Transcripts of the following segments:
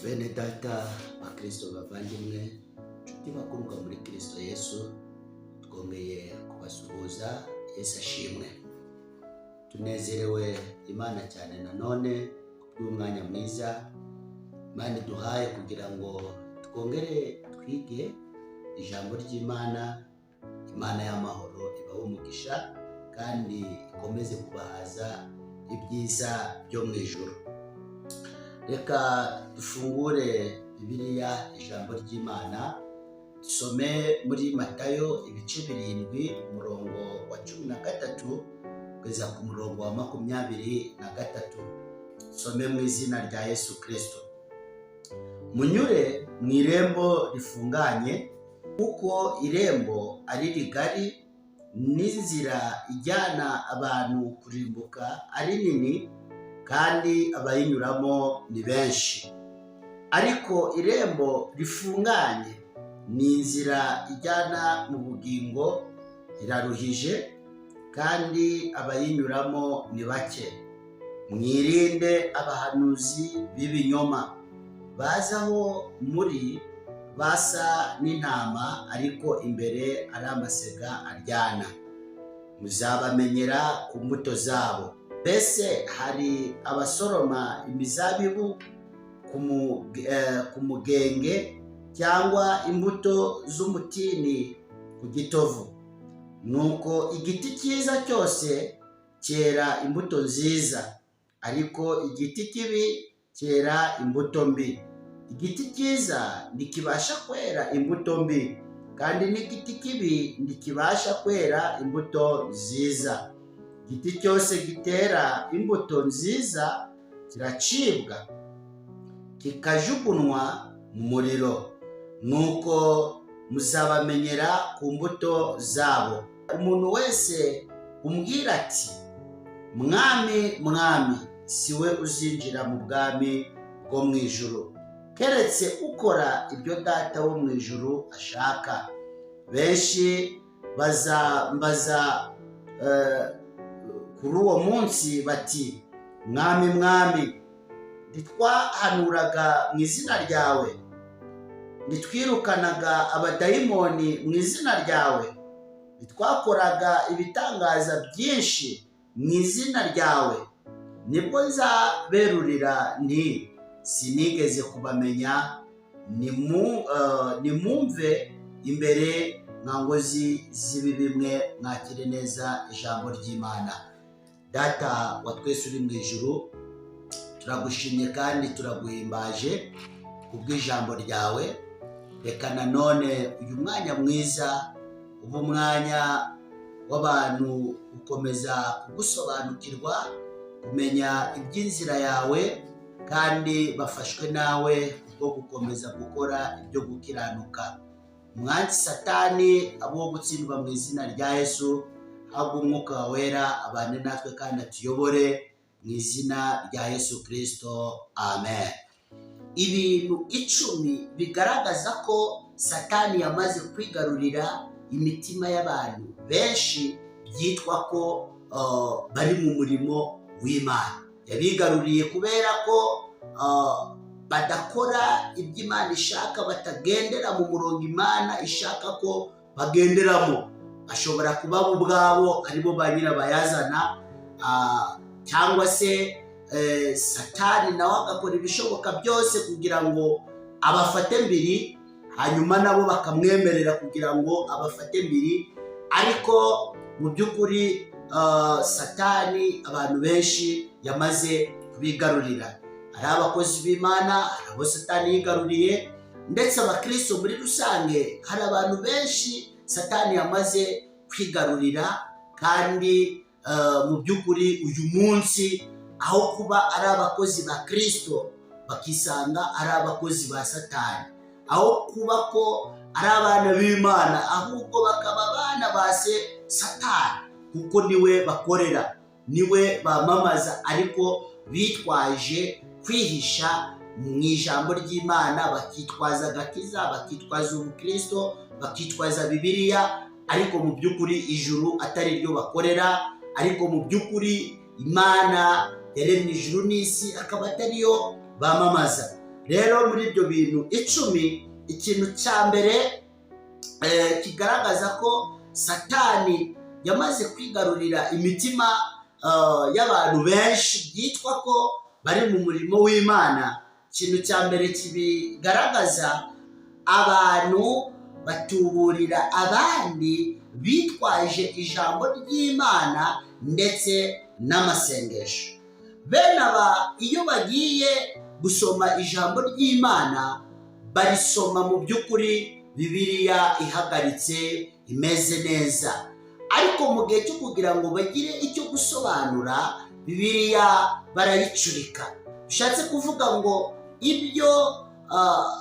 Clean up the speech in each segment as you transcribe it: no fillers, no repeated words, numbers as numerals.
Bene data bakristo bavandimwe nshuti bakundwa muri Kristo Yesu, twongeye kubasuhuza. Yesu ashimwe. Tunezerewe Imana cyane nanone kubw'umwanya mwiza Imana iduhaye kugira ngo twongere twige ijambo ry'Imana. Imana y'amahoro ibahe umugisha kandi ikomeze kubahaza ibyiza byo mu ijuru. Reka dufungure Bibiliya, ijambo ry'Imana, dusome muri Matayo ibice 7 umurongo wa 13 kugeza ku murongo wa 23. Dusome mu izina rya Yesu Kristo. Munyure mu irembo rifunganye, kuko irembo ari rigari n'inzira ijyana abantu kurimbuka ari nini, kandi abayinyuramo ni benshi. Ariko irembo rifunganye ni inzira ijyana mu bugingo iraruhije, kandi abayinyuramo ni bake. Mwirinde abahanuzi b'ibinyoma, bazaho muri basa n'intama, ariko imbere ari amasega aryana. Muzabamenyera ku mbuto zabo. Mbese hari abasoroma imizabibu ku mugenge, cyangwa imbuto z'umutini ku gitovu? Nuko igiti cyiza cyose cyera imbuto nziza, ariko igiti kibi cyera imbuto mbi. Igiti cyiza ntikibasha kwera imbuto mbi, kandi n'igiti kibi ntikibasha kwera imbuto nziza. Igiti cyose gitera imbuto nziza kiracibwa kikajugunywa mu muriro. Nuko muzabamenyera ku mbuto zabo. Umuntu wese umbwira ati, Mwami, Mwami, si we uzinjira mu bwami bwo mu ijuru, keretse ukora ibyo Data wo mu ijuru ashaka. Benshi bazambaza kuri uwo munsi bati, Mwami, Mwami, ntitwahanuraga mu izina ryawe, ntitwirukanaga abadayimoni mu izina ryawe, ntitwakoraga ibitangaza byinshi mu izina ryawe? Nibwo nzaberurira nti, sinigeze kubamenya, nimumve imbere mwa ngozi z'ibibi mwe, mwakire neza ijambo ry'Imana. Data wa twese uri mu ijuru, turagushimye kandi turaguhimbaje kubw'ijambo ryawe. Reka nanone uyu mwanya mwiza uba umwanya w'abantu gukomeza kugusobanukirwa, kumenya iby'inzira yawe, kandi bafashwe nawe bwo gukomeza gukora ibyo gukiranuka. Umwanzi Satani abo gutsindwa mu izina rya Yesu, habwa umwuka wera abane natwe kandi atuyobore mu izina rya Yesu Kristo, amen. Ibintu 10 bigaragaza ko Satani yamaze kwigarurira imitima y'abantu benshi, byitwa ko bari mu murimo w'Imana. Yabigaruriye kubera ko badakora ibyo Imana ishaka, batagendera mu murongo Imana ishaka ko bagenderamo. Ashobora kuba bo ubwabo aribo ba nyirabayazana, cyangwa se Satani nawe agakora ibishoboka byose kugira ngo abafate mbiri, hanyuma nabo bakamwemerera kugira ngo abafate mbiri. Ariko mu by'ukuri Satani abantu benshi yamaze kubigarurira. Hari abakozi b'Imana, hari abo Satani yigaruriye, ndetse abakristo muri rusange hari abantu benshi Satani yamaze kwigarurira. Kandi mu by'ukuri uyu munsi, aho kuba ari abakozi ba Kristo, bakisanga ari abakozi ba Satani. Aho kuba ko ari abana b'Imana, ahubwo bakaba abana ba Satani, kuko niwe bakorera, niwe bamamaza, ariko bitwaje kwihisha mu ijambo ry'Imana, bakitwaza agakiza, bakitwaza ubukristo, bakitwaza Bibiliya, ariko mu by'ukuri ijuru atari ryo bakorera. Ariko mu by'ukuri Imana yaremye ijuru n'isi akaba atariyo bamamaza. rero muri ibyo bintu 10, ikintu cya mbere kigaragaza ko Satani yamaze kwigarurira imitima y'abantu benshi byitwa ko bari mu murimo w'Imana. Ikintu cya mbere kibigaragaza, abantu batuburira abandi bitwaje ijambo ry'Imana ndetse n'amasengesho. Bene aba iyo bagiye gusoma ijambo ry'Imana barisoma mu by'ukuri Bibiliya ihagaritse imeze neza, ariko mu gihe cyo kugira ngo bagire icyo gusobanura Bibiliya barayicurika. Bishatse kuvuga ngo ibyo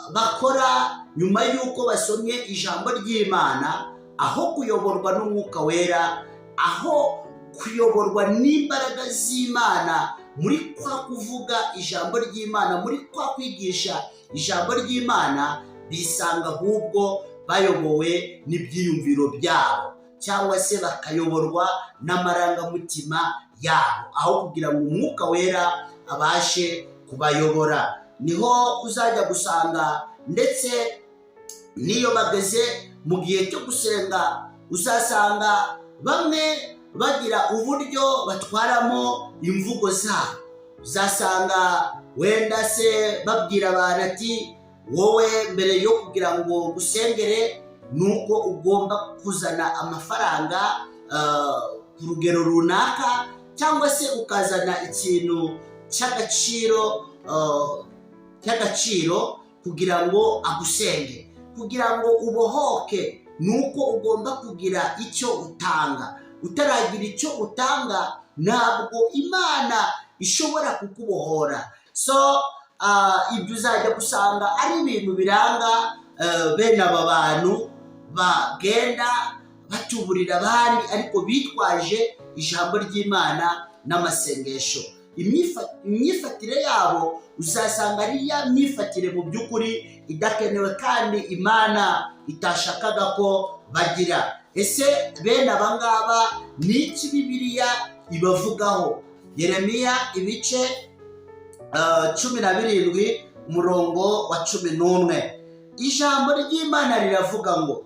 bakora nyuma y'uko basomye ijambo ry'Imana, aho kuyoborwa n'Umwuka Wera, aho kuyoborwa n'imbaraga z'Imana muri kwa kuvuga ijambo ry'Imana, muri kwa kwigisha ijambo ry'Imana, bisanga ahubwo bayobowe n'ibyiyumviro byabo cyangwa se bakayoborwa n'amarangamutima yabo, aho kugira ngo Umwuka Wera abashe kubayobora. Niho uzajya gusanga ndetse n'iyo bageze mu gihe cyo gusenga, uzasanga bamwe bagira uburyo batwaramo imvugo zabo. Uzasanga wenda se babwira abantu ati, wowe mbere yo kugira ngo gusengere nuko ugomba kuzana amafaranga ku rugero runaka, cyangwa se ukazana ikintu cy'agaciro kugira ngo agusenge. Kugira ngo ubohoke nuko ugomba kugira icyo utanga. Utaragira icyo utanga ntabwo Imana ishobora kukubohora. Ibyo uzajya gusanga ari ibintu biranga bene aba bantu bagenda batuburira abandi ariko bitwaje ijambo ry'Imana n'amasengesho. Imyifatire yabo uzasanga ari ya myifatire mu by'ukuri idakenewe kandi Imana itashakaga ko bagira. Ese bene aba ngaba ni iki Bibiliya ibavugaho? Yeremiya ibice 17 umurongo wa 11, ijambo ry'Imana riravuga ngo,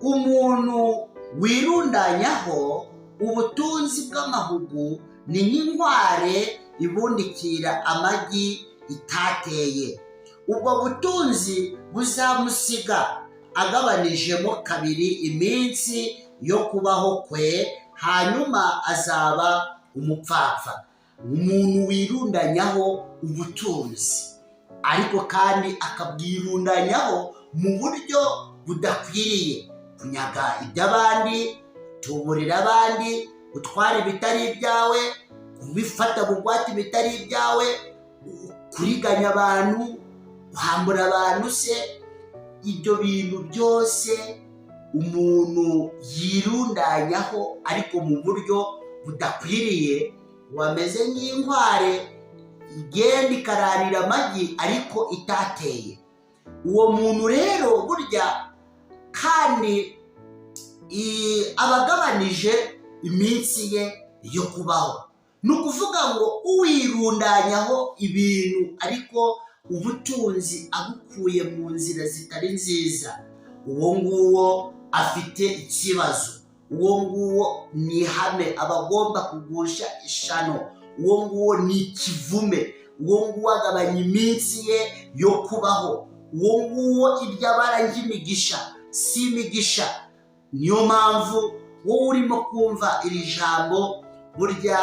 umuntu wirundanyaho ubutunzi bw'amahugu ni nk'inkware ibundikira amagi itateye. Ubwo butunzi buzamusiga agabanijemo kabiri iminsi yo kubaho kwe, hanyuma azaba umupfapfa. Umuntu wirundanyaho ubutunzi ariko kandi akabwirundanyaho mu buryo budakwiriye, kunyaga iby'abandi, tuburira abandi, gutwara ibitari ibyawe, kubifata bugwate ibitari ibyawe, kuriganya abantu, kwambura abantu se. Ibyo bintu byose umuntu yirundanyaho ariko mu buryo budakwiriye, wameze nk'inkware igenda ikararira amagi ariko itateye. Uwo muntu rero burya kandi abagabanije iminsi ye yo kubaho. Ni ukuvuga ngo uwirundanyaho ibintu ariko ubutunzi abukuye mu nzira zitari nziza, uwo nguwo afite ikibazo. Uwo nguwo ni ihame abagomba kugusha ishano. Uwo nguwo ni ikivume. Uwo nguwo agabanya iminsi ye yo kubaho. Uwo nguwo iby'abara nk'imigisha si imigisha. Niyo mpamvu wowe urimo kumva iri jambo, burya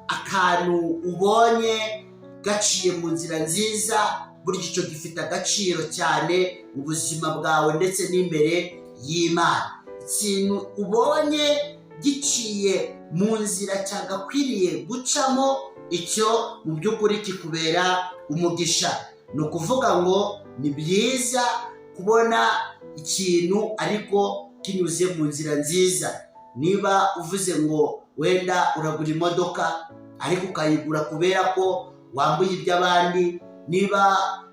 akantu ubonye gaciye mu nzira nziza, burya icyo gifite agaciro cyane mu buzima bwawe ndetse n'imbere y'Imana. Ikintu ubonye giciye mu nzira cyagakwiriye gucamo, icyo mu by'ukuri kikubera umugisha. Ni ukuvuga ngo ni byiza kubona ikintu ariko kinyuze mu nzira nziza. Niba uvuze ngo wenda uragura imodoka ariko ukayigura kubera ko wambuye iby'abandi, niba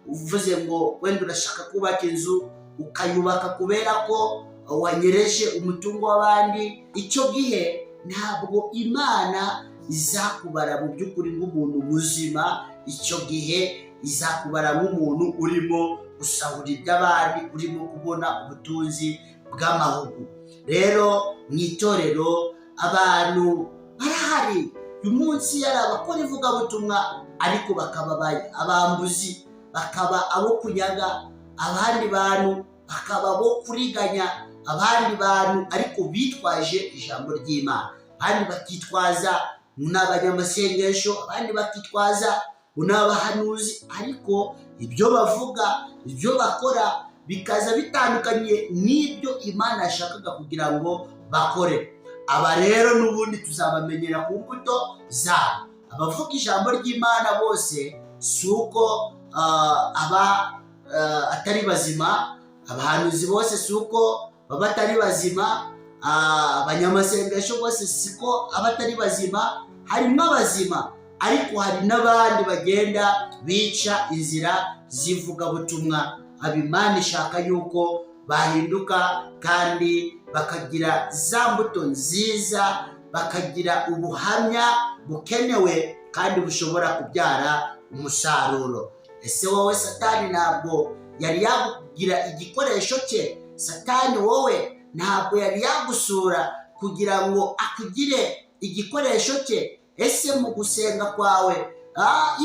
uvuze ngo wenda urashaka kubaka inzu ukayubaka kubera ko wanyereje umutungo w'abandi, icyo gihe ntabwo Imana izakubara mu by'ukuri nk'umuntu muzima. Icyo gihe izakubara nk'umuntu urimo gusahura iby'abandi, urimo kubona ubutunzi bw'amahugu. Rero mu itorero abantu barahari uyu munsi, yari abakora ivugabutumwa ariko bakaba abambuzi, bakaba abo kunyaga abandi bantu, bakaba abo kuriganya abandi bantu, ariko bitwaje ijambo ry'Imana. Abandi bakitwaza n'abanyamasengesho, abandi bakitwaza n'abahanuzi, ariko ibyo bavuga, ibyo bakora bikaza bitandukanye n'ibyo Imana yashakaga kugira ngo bakore. Aba rero n'ubundi tuzabamenyera ku mbuto zabo. Abavuga ijambo ry'Imana bose si uko atari bazima, abahanuzi bose si uko baba atari bazima, abanyamasengesho bose siko abatari bazima. Harimo abazima, ariko hari n'abandi bagenda bica inzira z'ivugabutumwa. Imana ishaka yuko bahinduka kandi bakagira za mbuto nziza, bakagira ubuhamya bukenewe kandi bushobora kubyara umusaruro. Ese wowe Satani ntabwo yari yakugira igikoresho cye? Satani wowe ntabwo yari yagusura kugira ngo akugire igikoresho cye? Ese mu gusenga kwawe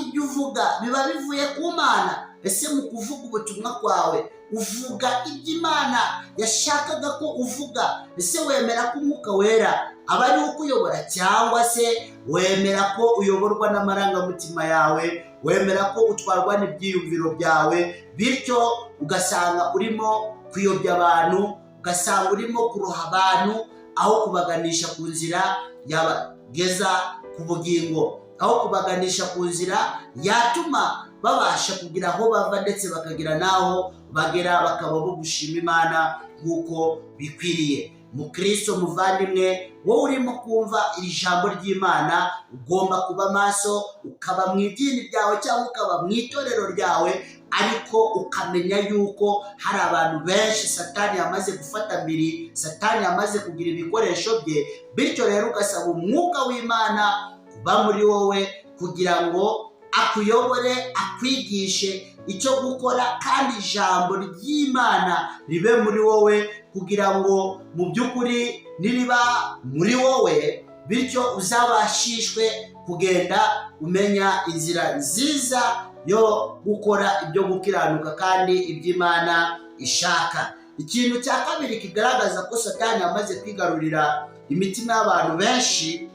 ibyo uvuga biba bivuye ku Mana? Ese mu kuvuga ubutumwa kwawe uvuga ibyo Imana yashakaga ko uvuga? Ese wemera ko Umwuka Wera aba ari ukuyobora, cyangwa se wemera ko uyoborwa n'amarangamutima yawe, wemera ko utwarwa n'ibyiyumviro byawe, bityo ugasanga urimo kuyobya abantu, ugasanga urimo kuroha abantu aho kubaganisha ku nzira yabageza ku bugingo, aho kubaganisha ku nzira yatuma babasha kugira aho bava ndetse bakagira n'aho bagera, bakaba bo gushima Imana nk'uko bikwiriye. Mukristo muvandimwe, wowe urimo kumva iri jambo ry'Imana, ugomba kuba maso, ukaba mu idini ryawe cyangwa ukaba mu itorero ryawe, ariko ukamenya yuko hari abantu benshi Satani yamaze gufata mbiri, Satani yamaze kugira ibikoresho bye. Bityo rero ugasaba Umwuka w'Imana kuba muri wowe kugira ngo akuyobore, akwigishe icyo gukora, kandi ijambo ry'Imana ribe muri wowe, kugira ngo mu by'ukuri niriba muri wowe, bityo uzabashishwe kugenda umenya inzira nziza yo gukora ibyo gukiranuka kandi iby'Imana ishaka. Ikintu cya kabiri kigaragaza ko Satani yamaze kwigarurira imitima y'abantu benshi,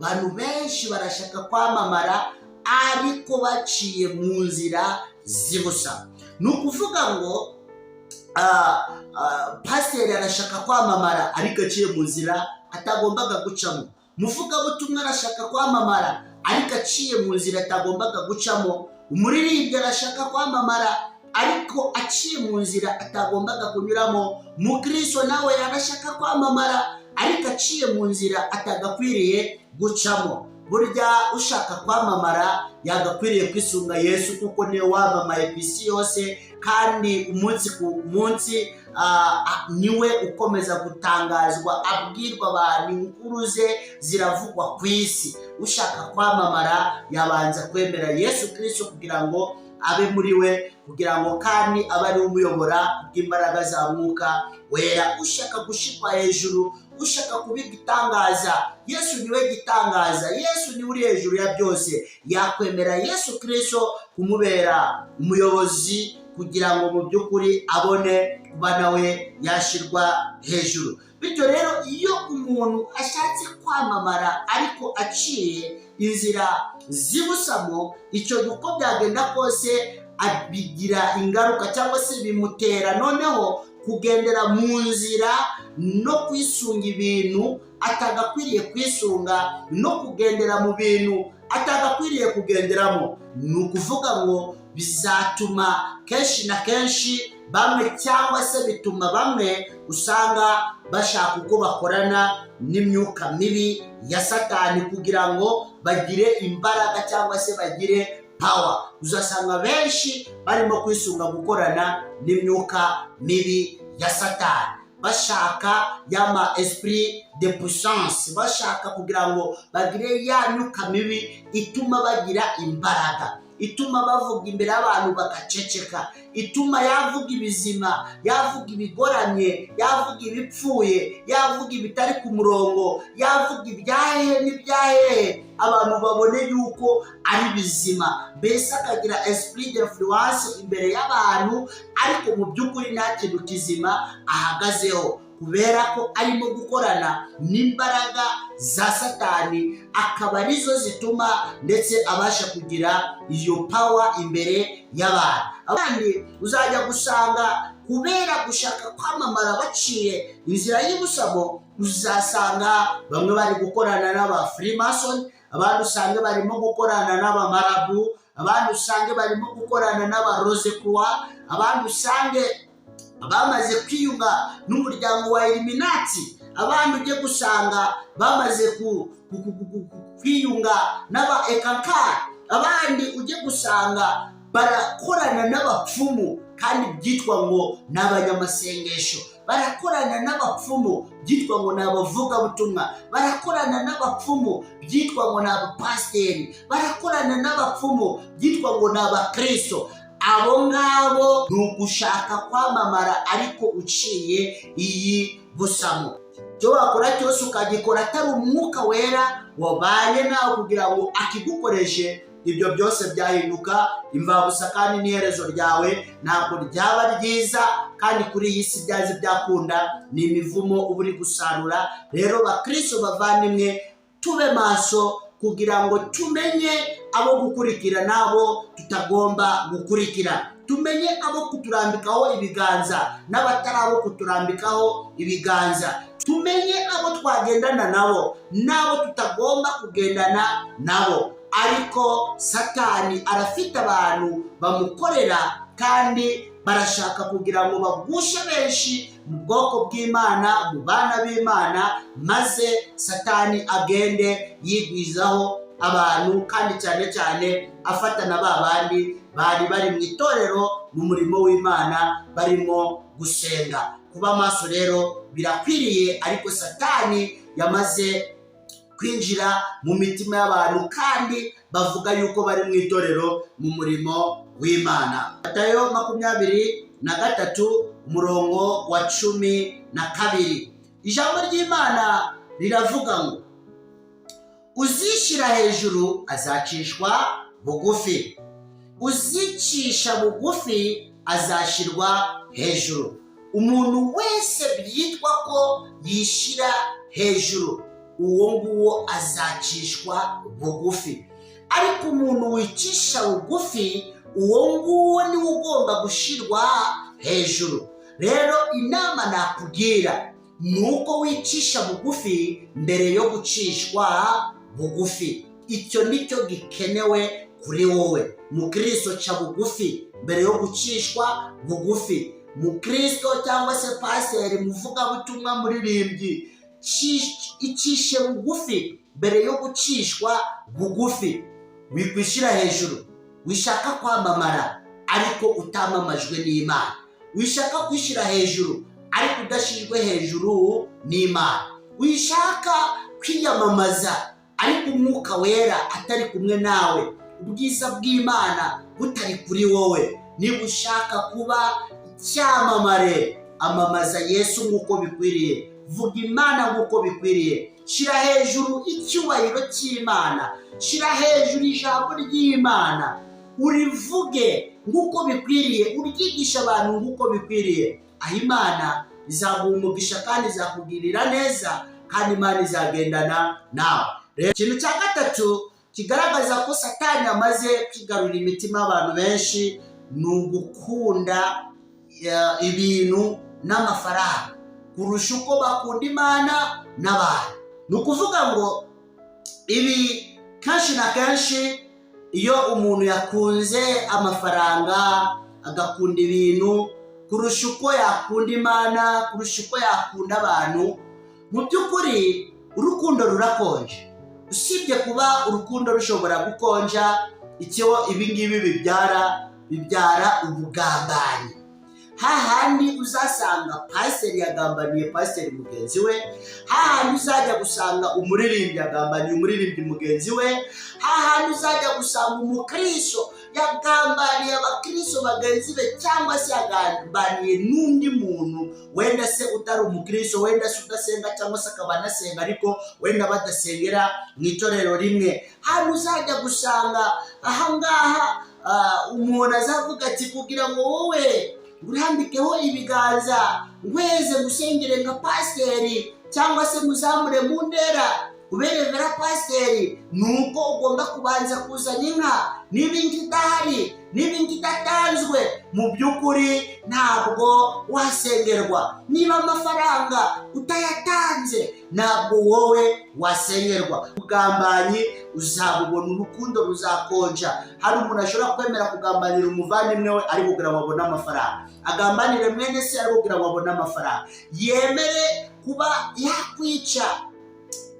abantu benshi barashaka kwamamara ariko baciye mu nzira z'ubusa. Ni ukuvuga ngo pasiteri arashaka kwamamara ariko aciye mu nzira atagombaga gucamo, umuvugabutumwa arashaka kwamamara ariko aciye mu nzira atagombaga gucamo, umuririmbyi arashaka kwamamara ariko aciye mu nzira atagombaga kunyuramo, Mukristo nawe arashaka kwamamara ariko aciye mu nzira atagakwiriye gucamo. Burya ushaka kwamamara yagakwiriye kwisunga Yesu, kuko niwe wamamaye ku isi yose, kandi umunsi ku munsi niwe ukomeza gutangazwa, abwirwa abantu, inkuru ze ziravugwa ku isi. Ushaka kwamamara yabanza kwemera Yesu Kristo kugira ngo abe muri we, kugira ngo kandi abe ari umuyobora bw'imbaraga za Mwuka Wera. Ushaka gushikwa hejuru, ushaka kuba igitangaza, Yesu niwe gitangaza, Yesu niwe uri hejuru ya byose. Yakwemera Yesu Kristo kumubera umuyobozi, kugira ngo mu by'ukuri abone kuba nawe yashirwa hejuru. Bityo rero iyo umuntu ashatse kwamamara ariko aciye inzira z'ibusamo, icyo uko byagenda kose abigira ingaruka, cyangwa se bimutera noneho kugendera mu nzira no kwisunga ibintu atagakwiriye kwisunga, no kugendera mu bintu atagakwiriye kugenderamo. Ni ukuvuga ngo bizatuma kenshi na kenshi bamwe, cyangwa se bituma bamwe usanga bashaka uko bakorana n'imyuka mibi ya Satani kugira ngo bagire imbaraga cyangwa se bagire power. Uzasanga benshi barimo kwisunga gukorana n'imyuka mibi ya Satani, bashaka yama esprit de puissance, bashaka kugira ngo bagire ya myuka mibi ituma bagira imbaraga. ituma bavuga imbere y'abantu bagaceceka, ituma yavuga ibizima, yavuga ibigoramye, yavuga ibipfuye, yavuga ibitari ku murongo, yavuga ibyahehe n'ibyahehe, abantu babone yuko ari bizima, mbese akagira esprit d'influence imbere y'abantu, ariko mu by'ukuri nta kintu kizima ahagazeho, kubera ko arimo gukorana n'imbaraga za Satani, akaba arizo zituma ndetse abasha kugira iyo power imbere y'abantu. Abandi uzajya gusanga kubera gushaka kwamamara baciye inzira y'ubusamo, uzasanga bamwe bari gukorana n'aba Freemason, abandi usange barimo gukorana n'abamarabu, abandi usange barimo gukorana n'aba Rosecroix, abandi usange bamaze kwiyunga n'umuryango wa Illuminati, abandi ujye gusanga bamaze kwiyunga n'aba Ekankar, abandi ujye gusanga barakorana n'abapfumu kandi byitwa ngo ni abanyamasengesho, barakorana n'abapfumu byitwa ngo ni abavugabutumwa, barakorana n'abapfumu byitwa ngo ni abapasiteri, barakorana n'abapfumu byitwa ngo ni abakristo. Abo ngabo ni ugushaka kwamamara ariko uciye iyi busamo. Icyo wakora cyose ukagikora atari umwuka wera wabanye nawe kugira ngo akigukoreshe, ibyo byose byahinduka imvabusa kandi n'iherezo ryawe ntabwo ryaba ryiza, kandi kuri iyi si byazi byakunda ni imivumo uba uri gusarura. Rero bakristo bavandimwe, tube maso kugira ngo tumenye abo gukurikira n'abo tutagomba gukurikira, tumenye abo kuturambikaho ibiganza n'abatari abo kuturambikaho ibiganza, tumenye abo twagendana nabo n'abo tutagomba kugendana nabo. Ariko Satani arafite abantu bamukorera kandi barashaka kugira ngo bagushe benshi mu bwoko bw'Imana, mu bana b'Imana, maze Satani agende yigwizaho abantu, kandi cyane cyane afatana ba bandi bari mu itorero mu murimo w'Imana barimo gusenga. Kuba maso rero birakwiriye, ariko Satani yamaze kwinjira mu mitima y'abantu kandi bavuga yuko bari mu itorero mu murimo w'Imana. Matayo 23 umurongo wa 12, ijambo ry'Imana riravuga ngo uzishyira hejuru azacishwa bugufi, uzicisha bugufi azashyirwa hejuru. Umuntu wese byitwa ko yishyira hejuru, uwo nguwo azacishwa bugufi, ariko umuntu wicisha bugufi, uwo nguwo niwe ugomba gushyirwa hejuru. Rero inama nakubwira ni uko wicisha bugufi mbere yo gucishwa bugufi. Icyo nicyo gikenewe kuri wowe. Mukristo ca bugufi mbere yo gucishwa bugufi. Mukristo cyangwa se paseri, muvugabutumwa, muririmbyi, icishe bugufi mbere yo gucishwa bugufi. Wikwishyira hejuru, wishaka kwamamara ariko utamamajwe n'Imana, wishaka kwishyira hejuru ariko udashyizwe hejuru n'Imana, wishaka kwiyamamaza ariko umwuka wera atari kumwe nawe, ubwiza bw'Imana butari kuri wowe. Niba ushaka kuba icyamamare, amamaza Yesu nk'uko bikwiriye, vuga Imana nk'uko bikwiriye, shyira hejuru icyubahiro cy'Imana, shyira hejuru ijambo ry'Imana, urivuge nk'uko bikwiriye, uryigisha abantu nk'uko bikwiriye. Aho Imana izaguha umugisha kandi izakugirira neza, kandi Imana izagendana nawe. Ikintu cya gatatu kigaragaza ko Satani amaze kwigarurira imitima y'abantu benshi ni ugukunda ibintu n'amafaranga kurusha uko bakunda Imana n'abantu. Ni ukuvuga ngo ibi kenshi na kenshi iyo umuntu yakunze amafaranga, agakunda ibintu kurusha uko yakunda Imana, kurusha uko yakunda abantu, mu by'ukuri urukundo rurakonje. Usibye kuba urukundo rushobora gukonja, icyo ibi ngibi bibyara ubugambanyi. hahandi uzasanga pasiteri yagambaniye pasiteri mugenzi we, hahandi uzajya gusanga umuririmbyi yagambaniye umuririmbyi mugenzi we, hahandi uzajya gusanga umukristo yagambaniye abakristo bagenzi be, cyangwa se yagambaniye n'undi muntu wenda se utari umukristo, wenda se udasenga cyangwa se akaba anasenga ariko wenda badasengera mu itorero rimwe. Hano uzajya gusanga ahangaha umuntu azavuga ati kugira ngo wowe urambikeho ibiganza ngweze gusengere nka pasiteri cyangwa se muzamure mu ndera uberevera pasiteri, nuko ugomba kubanza kuzana inka. N'ibindi idahari, n'ibindi idatanzwe, mu by'ukuri ntabwo wasengerwa. Niba amafaranga utayatanze ntabwo wowe wasengerwa. Ubugambanyi uzabubona, urukundo ruzakonja. Hari umuntu ashobora kwemera kugambanira umuvandimwe we ari kugira ngo abone amafaranga, agambanire mwene se ari kugira ngo abone amafaranga, yemere kuba yakwica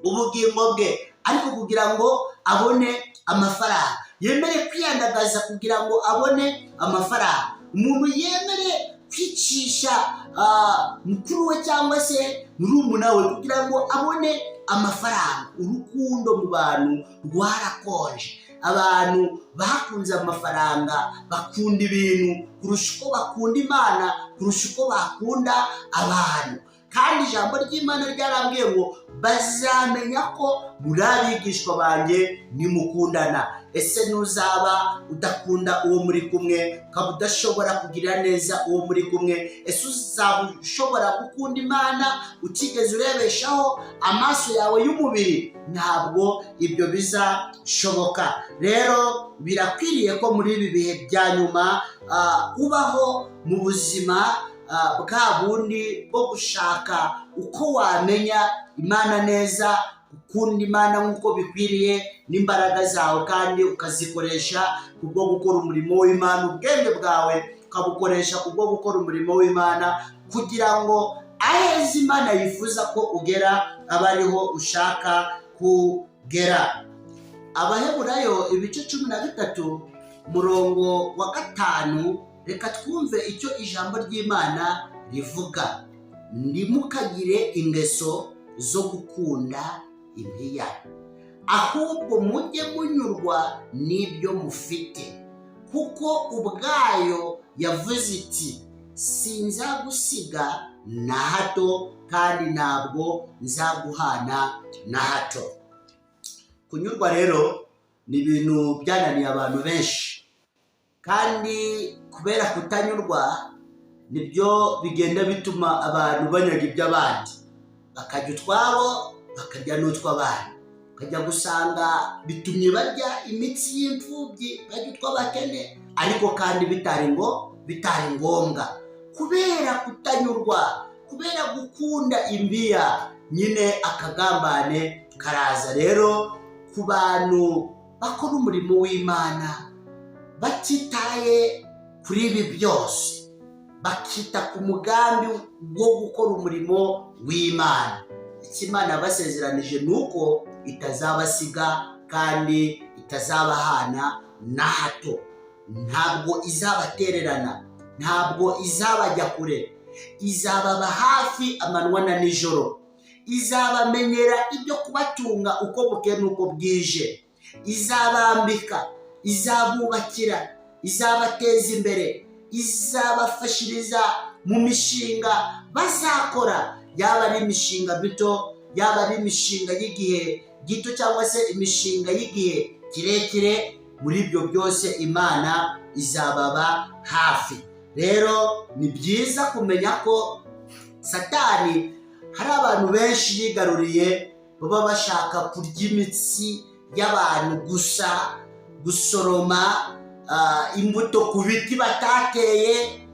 ubugingo bwe ariko kugira ngo abone amafaranga, yemere kwiyandagaza kugira ngo abone amafaranga. Umuntu yemere kwicisha mukuru we cyangwa se murumuna we kugira ngo abone amafaranga. Urukundo mu bantu rwarakonje. Abantu bakunze amafaranga, bakunda ibintu kurusha uko bakunda Imana, kurusha uko bakunda abantu. Kandi ijambo ry'Imana ryarambwiye ngo bazamenya ko muri abigishwa banjye nimukundana. Ese ntuzaba udakunda uwo muri kumwe, ukaba udashobora kugirira neza uwo muri kumwe? Ese uzaba ushobora gukunda Imana utigeze urebeshaho amaso yawe y'umubiri? Ntabwo ibyo bizashoboka. Rero birakwiriye ko muri ibi bihe bya nyuma ubaho mu buzima bwa bundi bwo gushaka uko wamenya Imana neza, ukunda Imana nk'uko bikwiriye n'imbaraga zawe, kandi ukazikoresha kubwo gukora umurimo w'Imana. Ubwenge bwawe ukabukoresha kubwo gukora umurimo w'Imana kugira ngo aheza Imana yifuza ko ugera abe ariho ushaka kugera. Abaheburayo ibice 13 umurongo wa 5, reka twumve icyo ijambo ry'Imana rivuga. Ntimukagire ingeso zo gukunda impiya, ahubwo mujye munyurwa n'ibyo mufite, kuko ubwayo yavuze iti sinzagusiga na hato kandi ntabwo nzaguhana na hato. Kunyurwa rero ni ibintu byananiye abantu benshi, kandi kubera kutanyurwa nibyo bigenda bituma abantu banyaga iby'abandi, bakajya utwabo bakarya n'utw'abandi. Ukajya gusanga bitumye barya imitsi y'imfubyi, barya utw'abakene, ariko kandi bitari ngombwa. Kubera kutanyurwa, kubera gukunda imbiya, nyine akagambane karaza. Rero ku bantu bakora umurimo w'Imana batitaye kuri ibi byose, bakita ku mugambi wo gukora umurimo w'Imana, icyo Imana yabasezeranije ni uko itazabasiga kandi itazabahana na hato. Ntabwo izabatererana, ntabwo izabajya kure, izababa hafi amanywa na nijoro, izabamenyera ibyo kubatunga uko bukeye n'uko bwije, izabambika, izabubakira, izabateza imbere, izabafashiriza mu mishinga bazakora, yaba ari imishinga mito, yaba ari imishinga y'igihe gito cyangwa se imishinga y'igihe kirekire. Muri ibyo byose Imana izababa hafi. Rero ni byiza kumenya ko Satani hari abantu benshi yigaruriye, baba bashaka kurya imitsi y'abantu gusa, gusoroma imbuto ku biti batateye,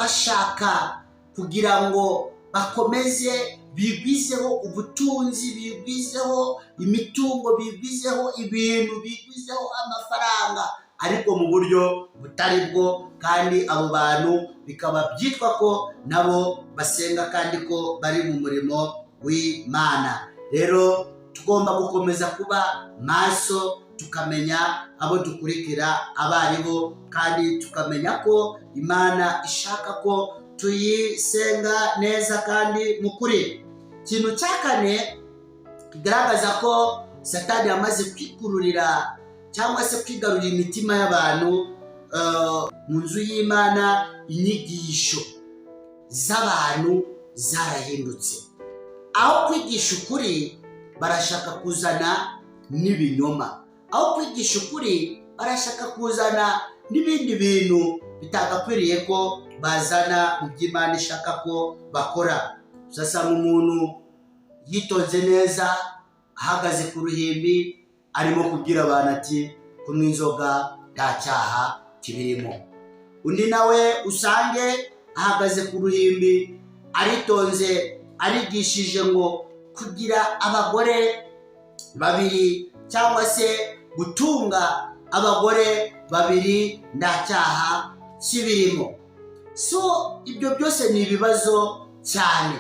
bashaka kugira ngo bakomeze bigwizeho ubutunzi, bigwizeho imitungo, bigwizeho ibintu, bigwizeho amafaranga, ariko mu buryo butari bwo. Kandi abo bantu bikaba byitwa ko nabo basenga kandi ko bari mu murimo w'Imana. Rero tugomba gukomeza kuba maso, tukamenya abo dukurikira abaribo, kandi tukamenya ko Imana ishaka ko tuyisenga neza kandi mukuri. Ikintu cya kane kigaragaza ko Satani yamaze kwikururira cyangwa se kwigarurira imitima y'abantu mu nzu y'Imana, inyigisho z'abantu zarahindutse. Aho kwigisha ukuri barashaka kuzana n'ibinyoma, aho kwigisha ukuri barashaka kuzana n'ibindi bintu bitagakwiriye ko bazana mu by'Imana ishaka ko bakora. Uzasanga umuntu yitonze neza ahagaze ku ruhimbi arimo kubwira abantu ati kunywa inzoga nta cyaha kibirimo. Undi nawe usange ahagaze ku ruhimbi aritonze arigishije ngo kugira abagore babiri cyangwa se gutunga abagore babiri nta cyaha kibirimo. So ibyo byose ni ibibazo cyane,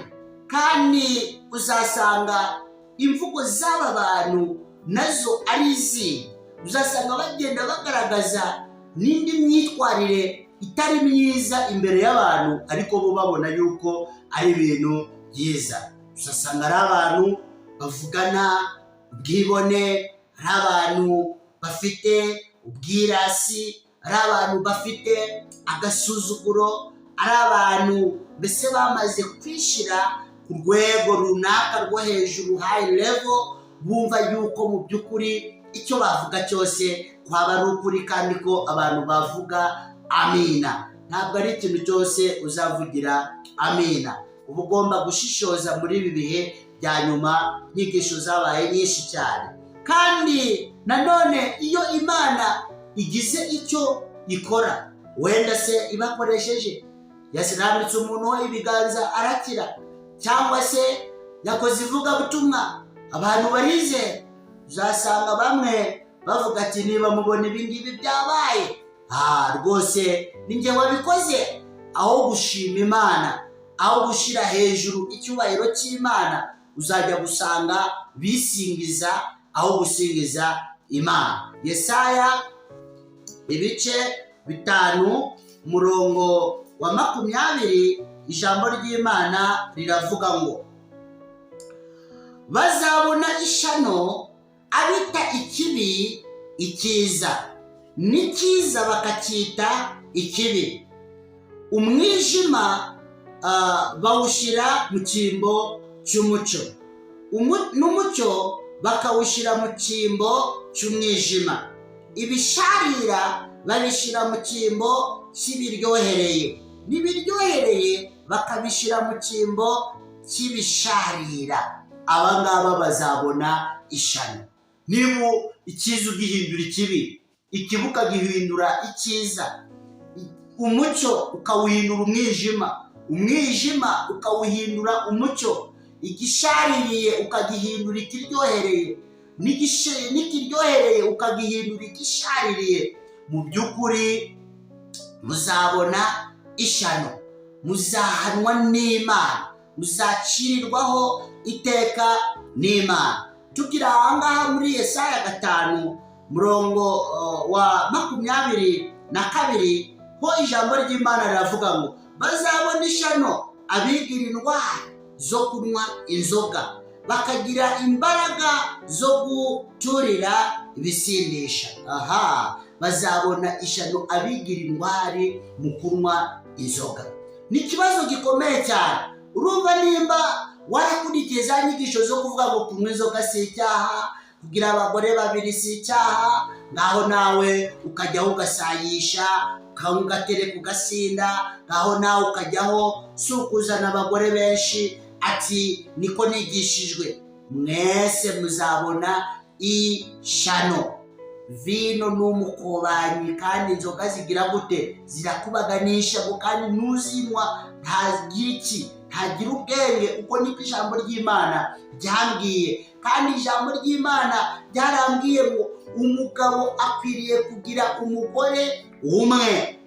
kandi uzasanga imvugo z'aba bantu nazo ari izi. Uzasanga bagenda bagaragaza n'indi myitwarire itari myiza imbere y'abantu, ariko bo babona yuko ari ibintu byiza. Uzasanga ari abantu bavugana ubwibone, ari abantu bafite ubwirasi, ari abantu bafite agasuzuguro, ari abantu mbese bamaze kwishyira ku rwego runaka rwo hejuru, high level, bumva yuko mu by'ukuri icyo bavuga cyose kwaba ari ukuri, kandi ko abantu bavuga amina. Ntabwo ari ikintu cyose uzavugira amina. Uba ugomba gushishoza muri ibi bihe bya nyuma, inyigisho zabaye nyinshi cyane. Kandi nanone iyo Imana igize icyo ikora, wenda se ibakoresheje, yasirambitse umuntu we ibiganza arakira, cyangwa se yakoze ivugabutumwa abantu barize, uzasanga bamwe bavuga ati niba mubona ibingibi byabaye, rwose ninjye wabikoze. Aho gushima Imana, aho gushyira hejuru icyubahiro cy'Imana, uzajya gusanga bisingiza aho gusingiza Imana. Yesaya ibice 5 umurongo wa 20, ijambo ry'Imana riravuga ngo bazabona ishano abita ikibi icyiza, n'icyiza bakacyita ikibi. Umwijima bawushyira mu cyimbo cy'umucyo, n'umucyo bakawushyira mu cyimbo cy'umwijima. Ibisharira babishyira mu cyimbo cy'ibiryohereye, n'ibiryohereye bakabishyira mu cyimbo cy'ibisharira. Aba ngaba bazabona ishano. Niba icyiza ugihindura ikibi, ikibi ukagihindura icyiza, umucyo ukawuhindura umwijima, umwijima ukawuhindura umucyo, igishaririye ukagihindura ikiryohereye, n'ikiryohereye ukagihindura igishaririye, mu by'ukuri muzabona ishano, muzahanwa n'Imana, muzacirirwaho iteka n'Imana. Tukira ahangaha muri Yesaya 5 umurongo wa 22, ho ijambo ry'Imana riravuga ngo bazabona ishano abigira indwara zo kunywa inzoga, bakagira imbaraga zo guturira ibisindisha. Bazabona ishano abigira indwara mu kunywa inzoga. Ni ikibazo gikomeye cyane. Urumva nimba warakurikiye za nyigisho zo kuvuga ngo kunywa inzoga si icyaha, kugira abagore babiri si icyaha, ngaho nawe ukajyaho ugasayisha, ugatereka ugasinda, ngaho nawe ukajyaho si ukuzana abagore benshi, ati niko nigishijwe. Mwese muzabona ishano. Vino n'umukobanyi, kandi inzoga zigira gute? Zirakubaganisha, kandi nuzinywa ntagira iki, ntagira ubwenge. Uko niko ijambo ry'Imana ryambwiye, kandi ijambo ry'Imana ryarambwiye ngo umugabo akwiriye kugira umugore umwe.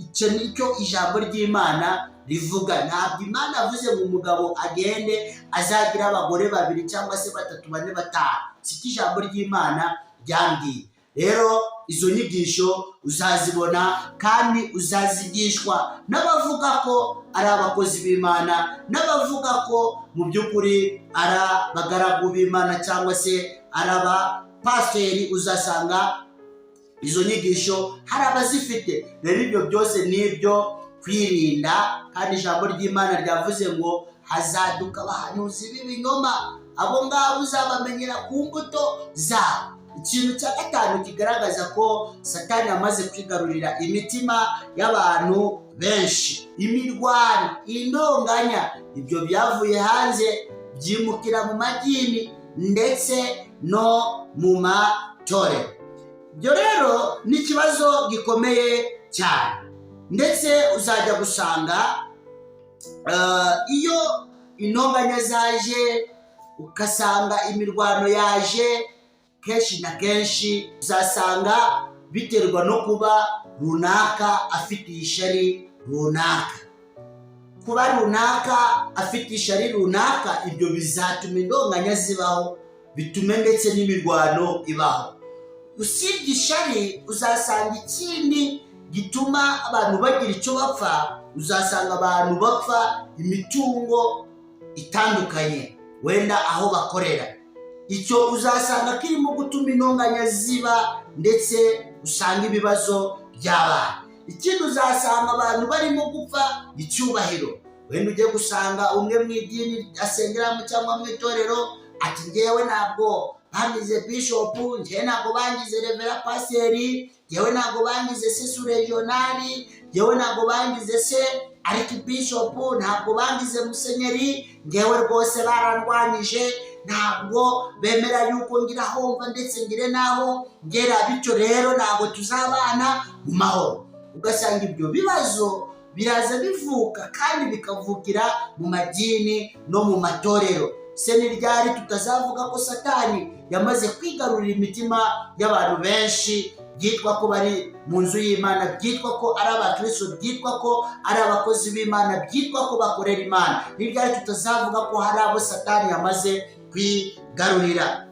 Icyo nicyo ijambo ry'Imana rivuga. Ntabwo Imana yavuze ngo umugabo agende azagira abagore 2 cyangwa se 3, 4, 5. Siko ijambo ry'Imana ryambwiye. Rero izo nyigisho uzazibona kandi uzazigishwa n'abavuga ko ari abakozi b'Imana, n'abavuga ko mu by'ukuri ari abagaragu b'Imana cyangwa se ari abapasiteri. Uzasanga izo nyigisho hari abazifite. Rero ibyo byose ni ibyo kwirinda, kandi ijambo ry'Imana ryavuze ngo hazaduka abahanuzi b'ibinyoma, abo ngabo uzabamenyera ku mbuto zabo. Ikintu cya 5 kigaragaza ko Satani yamaze kwigarurira imitima y'abantu benshi: imirwano, intonganya. Ibyo byavuye hanze byimukira mu madini ndetse no mu matorero. Ibyo rero ni ikibazo gikomeye cyane, ndetse uzajya gusanga iyo intonganya zaje, ugasanga imirwano yaje, kenshi na kenshi uzasanga biterwa no kuba runaka afitiye ishari runaka. Kuba runaka afite ishari runaka, ibyo bizatuma intonganya zibaho, bitume ndetse n'imirwano ibaho. Usibye ishari, uzasanga ikindi gituma abantu bagira icyo bapfa. Uzasanga abantu bapfa imitungo itandukanye, wenda aho bakorera. Icyo uzasanga kirimo gutuma intonganya ziba, ndetse usanga ibibazo by'abana. Ikindi uzasanga abantu barimo gupfa icyubahiro. Wenda ujye gusanga umwe mu idini asengeramo cyangwa mu itorero ati ngewe ntabwo bangize bishop, ngewe ntabwo bangize revera paseri, ngewe ntabwo bangize se regionali, ngewe ntabwo bangize se archbishop, ntabwo bangize musenyeri, ngewe rwose barandwanyije, ntabwo bemera yuko ngira homba ndetse ngire naho ngera, bityo rero ntabwo tuzabana mu mahoro. Ugasanga ibyo bibazo biraza bivuka kandi bikavukira mu madini no mu matorero. Se ni ryari tutazavuga ko Satani yamaze kwigarurira imitima y'abantu benshi, byitwa ko bari mu nzu y'Imana, byitwa ko ari abakristo, byitwa ko ari abakozi b'Imana, byitwa ko bakorera Imana. Ni ryari tutazavuga ko hari abo Satani yamaze kwigarurira.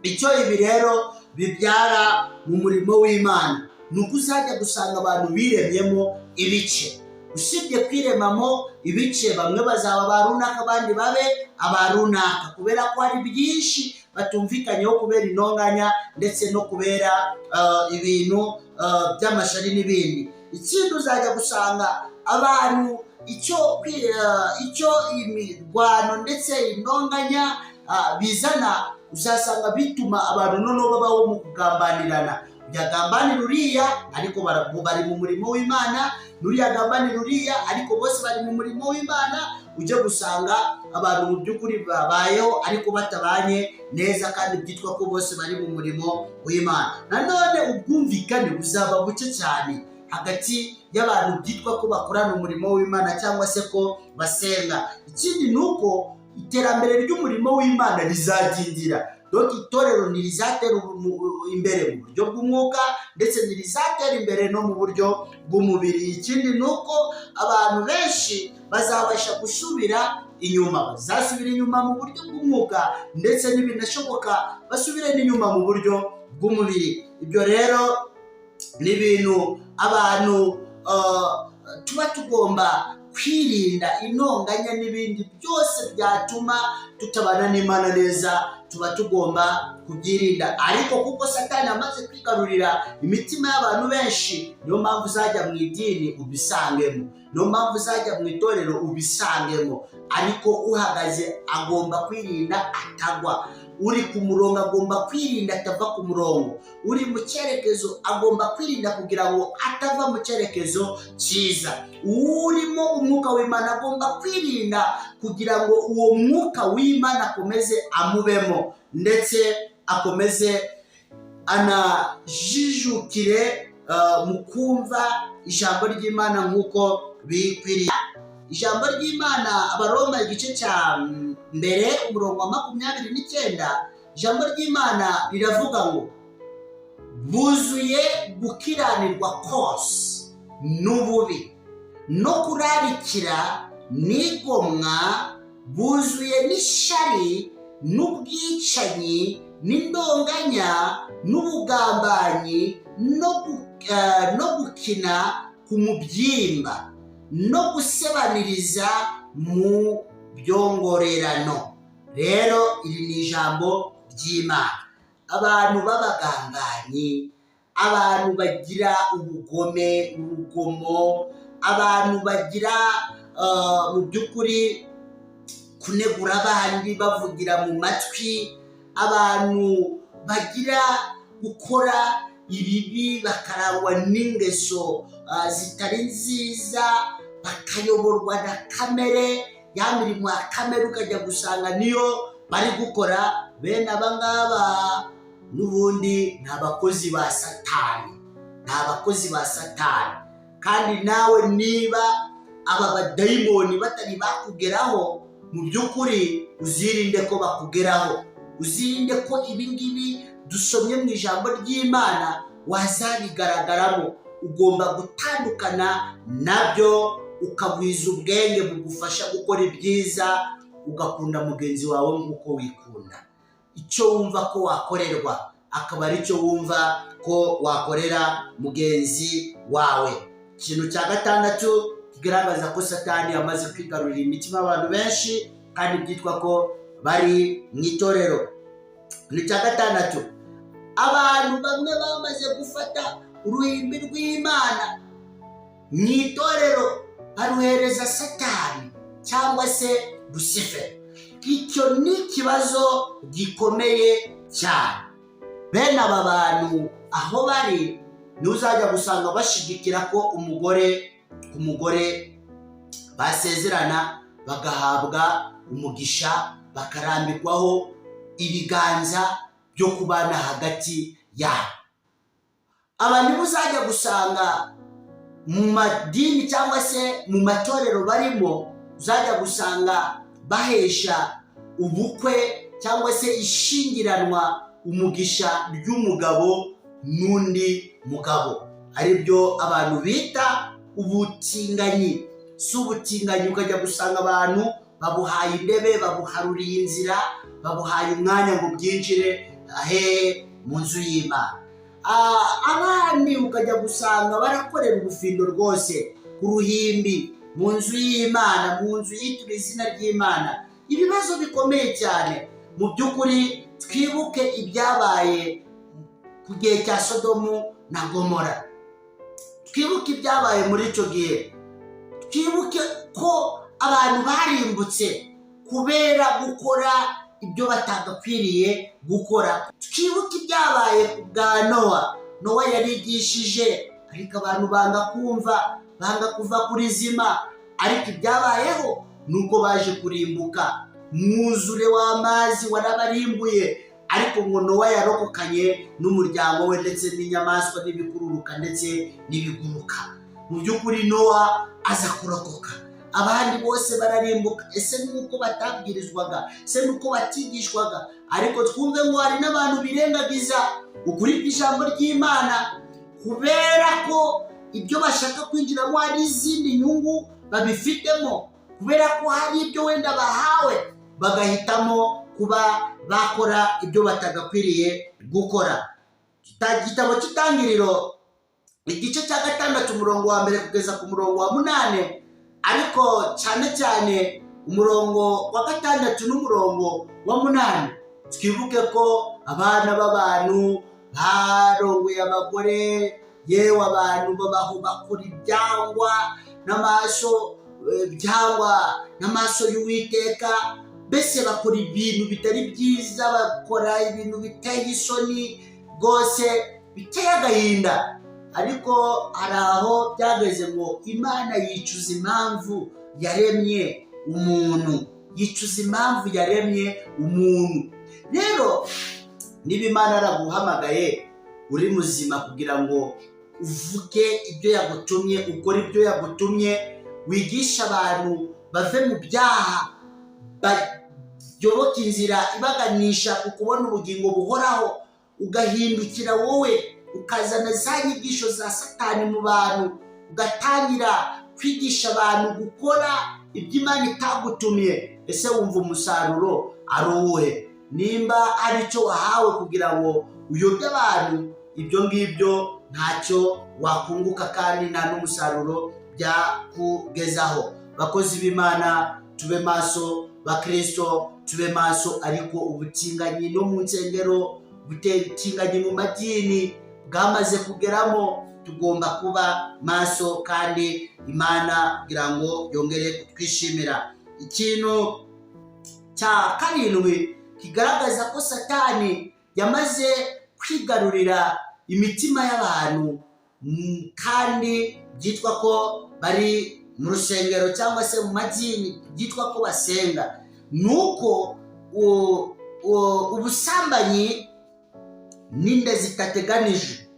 Icyo ibi rero bibyara mu murimo w'Imana ni uko uzajya gusanga abantu biremyemo ibice. Usibye kwiremamo ibice, bamwe bazaba ba runaka, abandi babe aba runaka, kubera ko hari byinshi batumvikanyeho kubera intonganya ndetse no kubera ibintu by'amashari n'ibindi. Ikindi uzajya gusanga abantu icyo imirwano ndetse intonganya bizana, uzasanga bituma abantu noneho babaho mu kugambanirana. Yagambanira uriya ariko bari mu murimo w'Imana, n'uriya agambanira uriya ariko bose bari mu murimo w'Imana. Ujye gusanga abantu mu by'ukuri babayeho ariko batabanye neza, kandi byitwa ko bose bari mu murimo w'Imana. Nanone ubwumvikane buzaba buke cyane hagati y'abantu byitwa ko bakorana umurimo w'Imana cyangwa se ko basenga. Ikindi ni uko iterambere ry'umurimo w'Imana rizadindira. Donc itorero ntirizatera imbere mu buryo bw'umwuka, ndetse ntirizatera imbere no mu buryo bw'umubiri. Ikindi ni uko abantu benshi bazabasha gusubira inyuma, bazasubira inyuma mu buryo bw'umwuka, ndetse n'ibinashoboka basubire n'inyuma mu buryo bw'umubiri. Ibyo rero ni ibintu abantu tuba tugomba kwirinda. Intonganya n'ibindi byose byatuma tutabana n'Imana neza, tuba tugomba kubyirinda. Ariko kuko Satani amaze kwigarurira imitima y'abantu benshi, niyo mpamvu uzajya mu idini ubisangemo, niyo mpamvu uzajya mu itorero ubisangemo. Ariko uhagaze agomba kwirinda atagwa, uri ku murongo agomba kwirinda atava ku murongo, uri mu cyerekezo agomba kwirinda kugira ngo atava mu cyerekezo cyiza, urimo umwuka w'Imana agomba kwirinda kugira ngo uwo mwuka w'Imana akomeze amubemo, ndetse akomeze anajijukire mu kumva ijambo ry'Imana nk'uko bikwiriye. Ijambo ry'Imana, Abaroma igice cya mbere umurongo wa 29, ijambo ry'Imana riravuga ngo buzuye gukiranirwa kose n'ububi, no kurarikira n'igomwa, buzuye n'ishari n'ubwicanyi n'indonganya n'ubugambanyi no gukina ku mubyimba no gusebaniriza mu byongorerano. Rero iri ni ijambo ry'Imana. Abantu b'abagambanyi, abantu bagira ubugome, urugomo, abantu bagira mu by'ukuri kunegura abandi bavugira mu matwi, abantu bagira gukora ibibi bakarangwa n'ingeso zitari nziza, bakayoborwa na kamere, ya mirimo ya kamere ukajya gusanga niyo bari gukora. Bene abangaba n'ubundi ni abakozi ba Satani, ni abakozi ba Satani. Kandi nawe niba aba badayimoni batari bakugeraho, mu by'ukuri uzirinde ko bakugeraho, uzirinde ko ibingibi dusomye mu ijambo ry'Imana wazabigaragaramo. Ugomba gutandukana nabyo, ukagwiza ubwenge bugufasha gukora ibyiza, ugakunda mugenzi wawe nk'uko wikunda. Icyo wumva ko wakorerwa akaba ari cyo wumva ko wakorera mugenzi wawe. Ikintu cya gatandatu kigaragaza ko Satani yamaze kwigarurira imitima y'abantu benshi kandi byitwa ko bari mu itorero. Ikintu cya gatandatu, abantu bamwe bamaze gufata uruhimbi rw'Imana mu itorero baruhereza Satani cyangwa se Lucifer. Icyo ni ikibazo gikomeye cyane. Bene aba bantu aho bari ntuzajya gusanga bashigikira ko umugore ku mugore basezerana bagahabwa umugisha, bakarambikwaho ibiganza byo kubana hagati yabo. Abantu muzajya gusanga mu madini cyangwa se mu matorero barimo, uzajya gusanga bahesha ubukwe cyangwa se ishingiranwa umugisha ry'umugabo n'undi mugabo, ari byo abantu bita ubutinganyi. Si ubutinganyi ukajya gusanga abantu babuhaye intebe, babuharuriye inzira, babuhaye umwanya ngo byinjire mu nzu y'Imana. Abandi ukajya gusanga barakorera ubufindo rwose ku ruhimbi mu nzu y'Imana, mu nzu yitiriwe izina ry'Imana. Ibibazo bikomeye cyane. Mu by'ukuri twibuke ibyabaye ku gihe cya Sodomu na Gomora, twibuke ibyabaye muri icyo gihe, twibuke ko abantu barimbutse kubera gukora ibyo batagakwiriye gukora. Twibuke ibyabaye ku bwa Nowa yarigishije ariko abantu banga kumva, banga kuva kuri zima. Ariko ibyabayeho nuko baje kurimbuka, mwuzure w'amazi warabarimbuye, ariko ngo Nowa yarokokanye n'umuryango we ndetse n'inyamaswa n'ibikururuka ndetse n'ibiguruka. Mu by'ukuri Nowa aza kurokoka, abandi bose bararimbuka. Ese nuko batabwirizwaga? Ese nuko batigishwaga? Ariko twumve ngo hari n'abantu birengagiza ukuri kw'ijambo ry'Imana kubera ko ibyo bashaka kwinjiramo hari izindi nyungu babifitemo, kubera ko hari ibyo wenda bahawe, bagahitamo kuba bakora ibyo batagakwiriye gukora. Igitabo cy'Itangiriro igice cya 6 umurongo wa 1 kugeza ku murongo wa 8, ariko cyane cyane umurongo wa 6 n'umurongo wa 8, twibuke ko abana b'abantu barongoye abagore, yewe abantu babaho bakora ibyangwa n'amaso y'Uwiteka. Mbese bakora ibintu bitari byiza, bakora ibintu biteye isoni rwose, biteye agahinda. Ariko hari aho byageze ngo Imana yicuza impamvu yaremye umuntu, yicuza impamvu yaremye umuntu. Rero niba Imana yaraguhamagaye uri muzima kugira ngo uvuge ibyo yagutumye, ukore ibyo yagutumye, wigisha abantu bave mu byaha, bayoboke inzira ibaganisha ku kubona ubugingo buhoraho, ugahindukira wowe ukazana za nyigisho za Satani mu bantu, ugatangira kwigisha abantu gukora ibyo Imana itagutumye, ese wumva umusaruro ari uwuhe? Nimba ari cyo wahawe kugira ngo uyobye abantu, ibyo ngibyo ntacyo wakunguka kandi nta n'umusaruro byakugezaho. Bakozi b'Imana, tube maso, bakristo tube maso, ariko ubutinganyi no mu nsengero, ubutinganyi mu madini bwamaze kugeramo. Tugomba kuba maso kandi Imana kugira ngo yongere kutwishimira. Ikintu cya karindwi kigaragaza ko Satani yamaze kwigarurira imitima y'abantu kandi byitwa ko bari mu rusengero cyangwa se mu madini byitwa ko basenga, nuko ubusambanyi n'inda zitateganije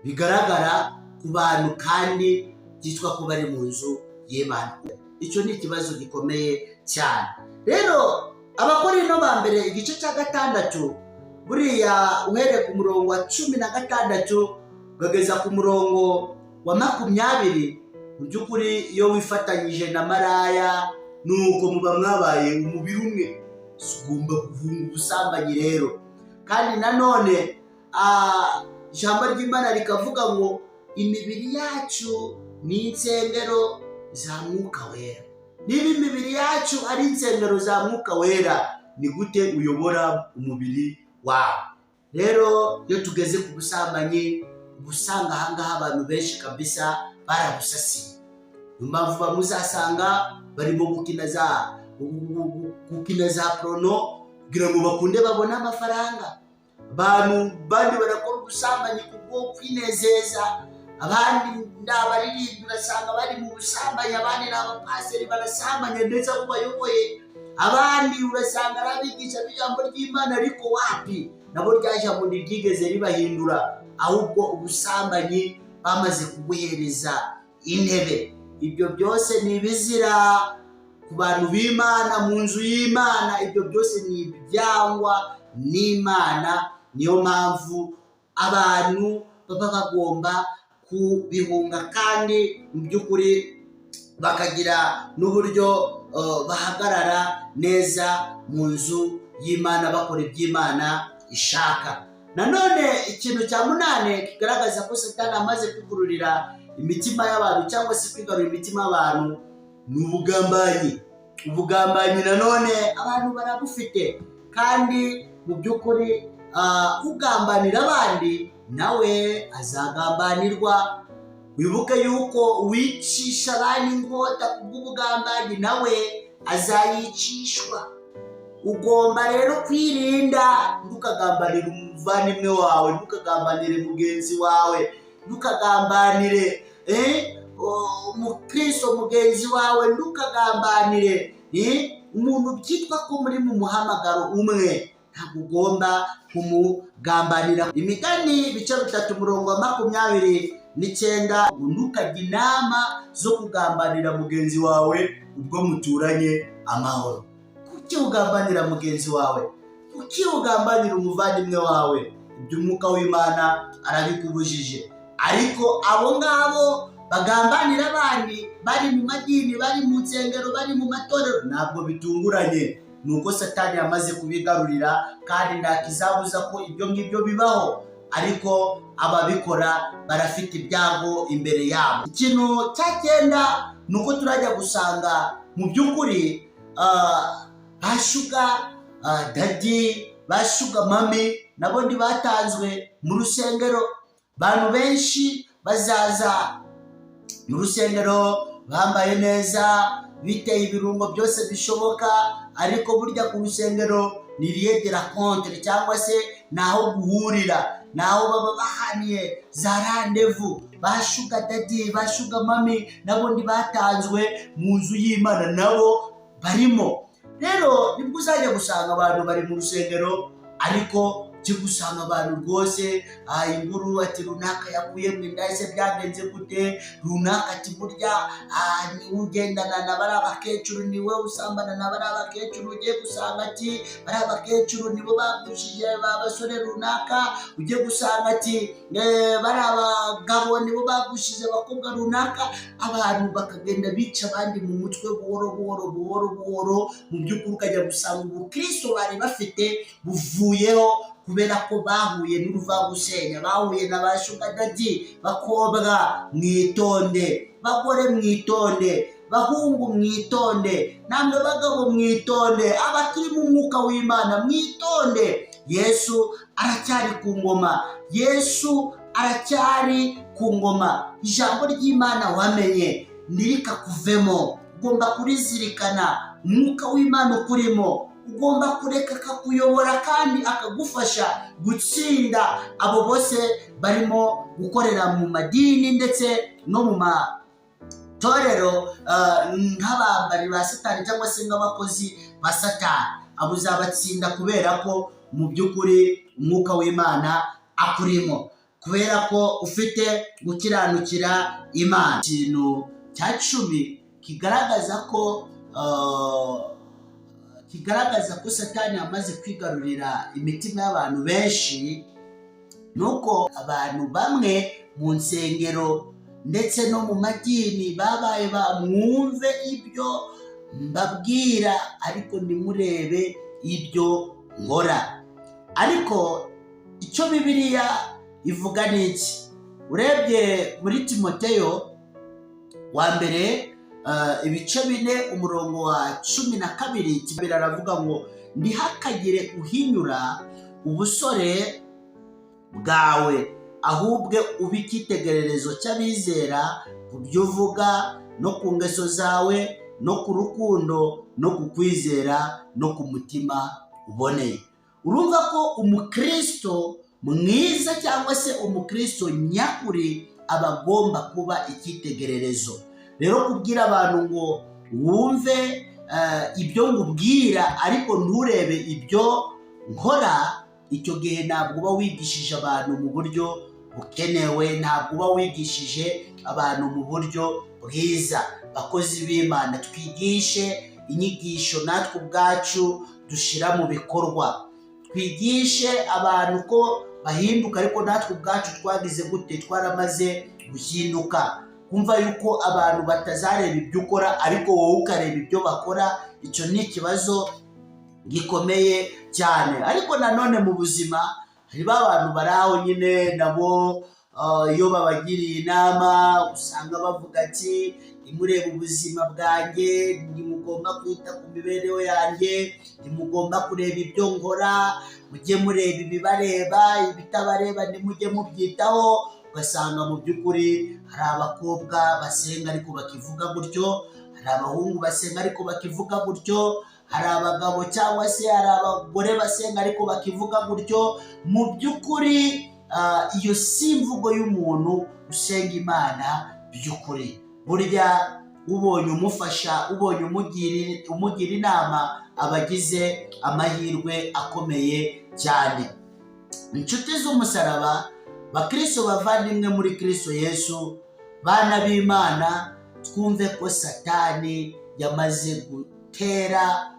bigaragara ku bantu kandi byitwa ko bari mu nzu y'Imana. Icyo ni ikibazo gikomeye cyane. Rero Abakorinto ba mbere igice cya 6 buriya uhereye ku murongo wa 16 bageza ku murongo wa 20, mu by'ukuri iyo wifatanyije na maraya nuko muba mwabaye umubiri umwe, ugomba kuvunga ubusambanyi rero. Kandi nanone ijambo ry'Imana rikavuga ngo imibiri yacu ni insengero za Mwuka Wera. Niba imibiri yacu ari insengero za Mwuka Wera, ni gute uyobora umubiri wawe? Rero iyo tugeze ku busambanyi, ubusanga ahangaha abantu benshi kabisa barabusasiye. Niyo mpamvu bamuzasanga barimo gukina za prono kugira ngo bakunde babone amafaranga. Abantu bandi barakora ubusambanyi kubwo kwinezeza, abandi ndabaririmba urasanga bari mu busambanyi, abandi n'abapaseri barasambanya ndetse abo bayoboye, abandi urasanga arabigisha ijambo ry'Imana ariko wapi nabo rya jambo ntiryigeze ribahindura, ahubwo ubusambanyi bamaze kuguhereza intebe. Ibyo byose ni ibizira ku bantu b'Imana, mu nzu y'Imana. Ibyo byose ni ibyangwa n'Imana. Niyo mpamvu abantu baba bagomba kubihunga kandi mu by'ukuri bakagira n'uburyo bahagarara neza mu nzu y'Imana bakora iby'Imana ishaka. Nanone ikintu cya 8 kigaragaza ko Satani amaze kwigururira imitima y'abantu cyangwa se kwigarurira imitima y'abantu ni ubugambanyi. Ubugambanyi nanone abantu barabufite, kandi mu by'ukuri ugambanira abandi nawe azagambanirwa. Wibuke yuko wicisha abandi inkota kubw'ubugambanyi nawe azayicishwa. Ugomba rero kwirinda, ntukagambanire umuvandimwe wawe, ntukagambanire mugenzi wawe, ntukagambanire umukristo mugenzi wawe, ntukagambanire umuntu byitwa ko muri mu muhamagaro umwe. Ntabwo ugomba kumugambanira. Imigani ibice 3 umurongo wa 29, ntukajya inama zo kugambanira mugenzi wawe ubwo muturanye amahoro. Kuki ugambanira mugenzi wawe? Kuki ugambanira umuvandimwe wawe? Ibyo Umwuka w'Imana arabikubujije. Ariko abo ngabo bagambanira abandi bari mu madini, bari mu nsengero, bari mu matorero, ntabwo bitunguranye, nuko Satani yamaze kubigarurira kandi ndakizabuza ko ibyo ngibyo bibaho, ariko ababikora barafite ibyago imbere yabo. Ikintu cya 9 nuko turajya gusanga mu by'ukuri bashuga dadi, bashuga mami nabo batanzwe mu rusengero. Abantu benshi bazaza mu rusengero bambaye neza, biteye ibirungo byose bishoboka, ariko burya ku rusengero ni lieu de rencontre cyangwa se naho guhurira, naho baba bahaniye za rendez-vous. Bashuga dadi, bashuga mami nabo batanzwe mu nzu y'Imana, nabo barimo. Rero nibwo uzajya gusanga abantu bari mu rusengero ariko ujye gusanga abantu rwose inkuru ati runaka yakuye mu inda ese byagenze gute, runaka ati burya niwe ugendana na bari abakecuru, niwe usambana na bari abakecuru, ugiye gusanga ati bari abakecuru nibo bagushije abasore runaka, ugiye gusanga ati bari abagabo nibo bagushije abakobwa runaka. Abantu bakagenda bica abandi mu mutwe buhoro buhoro, mu by'ukuri ukajya gusanga ubukristo bari bafite buvuyeho kubera ko bahuye n'uruvagusenya, bahuye na ba shuga dadi. Bakobwa mwitonde, bagore mwitonde, bahungu mwitonde, namwe bagabo mwitonde, abakiri mu mwuka w'Imana mwitonde. Yesu aracyari ku ngoma, Yesu aracyari ku ngoma. Ijambo ry'Imana wamenye ntirikakuvemo, ugomba kurizirikana. Umwuka w'Imana ukurimo ugomba kureka akakuyobora kandi akagufasha gutsinda abo bose barimo gukorera mu madini ndetse no mu matorero nk'abambari ba Satani cyangwa se nk'abakozi ba Satani. Abo uzabatsinda kubera ko mu by'ukuri umwuka w'Imana akurimo, kubera ko ufite gukiranukira Imana. Ikintu cya 10 kigaragaza ko Satani yamaze kwigarurira imitima y'abantu benshi, nuko abantu bamwe mu nsengero ndetse no mu madini babaye bamwumve ibyo mbabwira ariko ntimurebe ibyo nkora. Ariko icyo Bibiliya ivuga ni iki? Urebye muri Timoteyo wa mbere ibice 4 umurongo wa 12 aravuga ngo ntihakagire uhinyura ubusore bwawe, ahubwo ube icyitegererezo cy'abizera ku byo uvuga no ku ngeso zawe no ku rukundo no ku kwizera no ku mutima uboneye. Urumva ko umukristo mwiza cyangwa se umukristo nyakuri aba agomba kuba icyitegererezo. Rero kubwira abantu ngo wumve ibyo ngubwira ariko nturebe ibyo nkora, icyo gihe ntabwo uba wigishije abantu mu buryo bukenewe, ntabwo uba wigishije abantu mu buryo bwiza. Bakozi b'Imana, twigishe inyigisho natwe ubwacu dushyira mu bikorwa, twigishe abantu ko bahinduka ariko natwe ubwacu twagize gute, twaramaze guhinduka. Kumva yuko abantu batazareba ibyo ukora ariko wowe ukareba ibyo bakora, icyo ni ikibazo gikomeye cyane. Ariko nanone mu buzima hari abantu bari aho nyine nabo iyo babagiriye inama usanga bavuga ati nimurebe ubuzima bwanjye, ntimugomba kwita ku mibereho yanjye, ntimugomba kureba ibyo nkora, mujye mureba ibibareba, ibitabareba ntimujye mubyitaho. Ugasanga mu by'ukuri hari abakobwa basenga ariko bakivuga gutyo, hari abahungu basenga ariko bakivuga gutyo, hari abagabo cyangwa se hari abagore basenga ariko bakivuga gutyo. Mu by'ukuri iyo si imvugo y'umuntu usenga Imana by'ukuri. Burya ubonye umufasha, ubonye umugira inama, abagize amahirwe akomeye cyane. Inshuti z'umusaraba, bakristo bavandimwe muri Kristo Yesu, bana b'Imana, twumve ko Satani yamaze gutera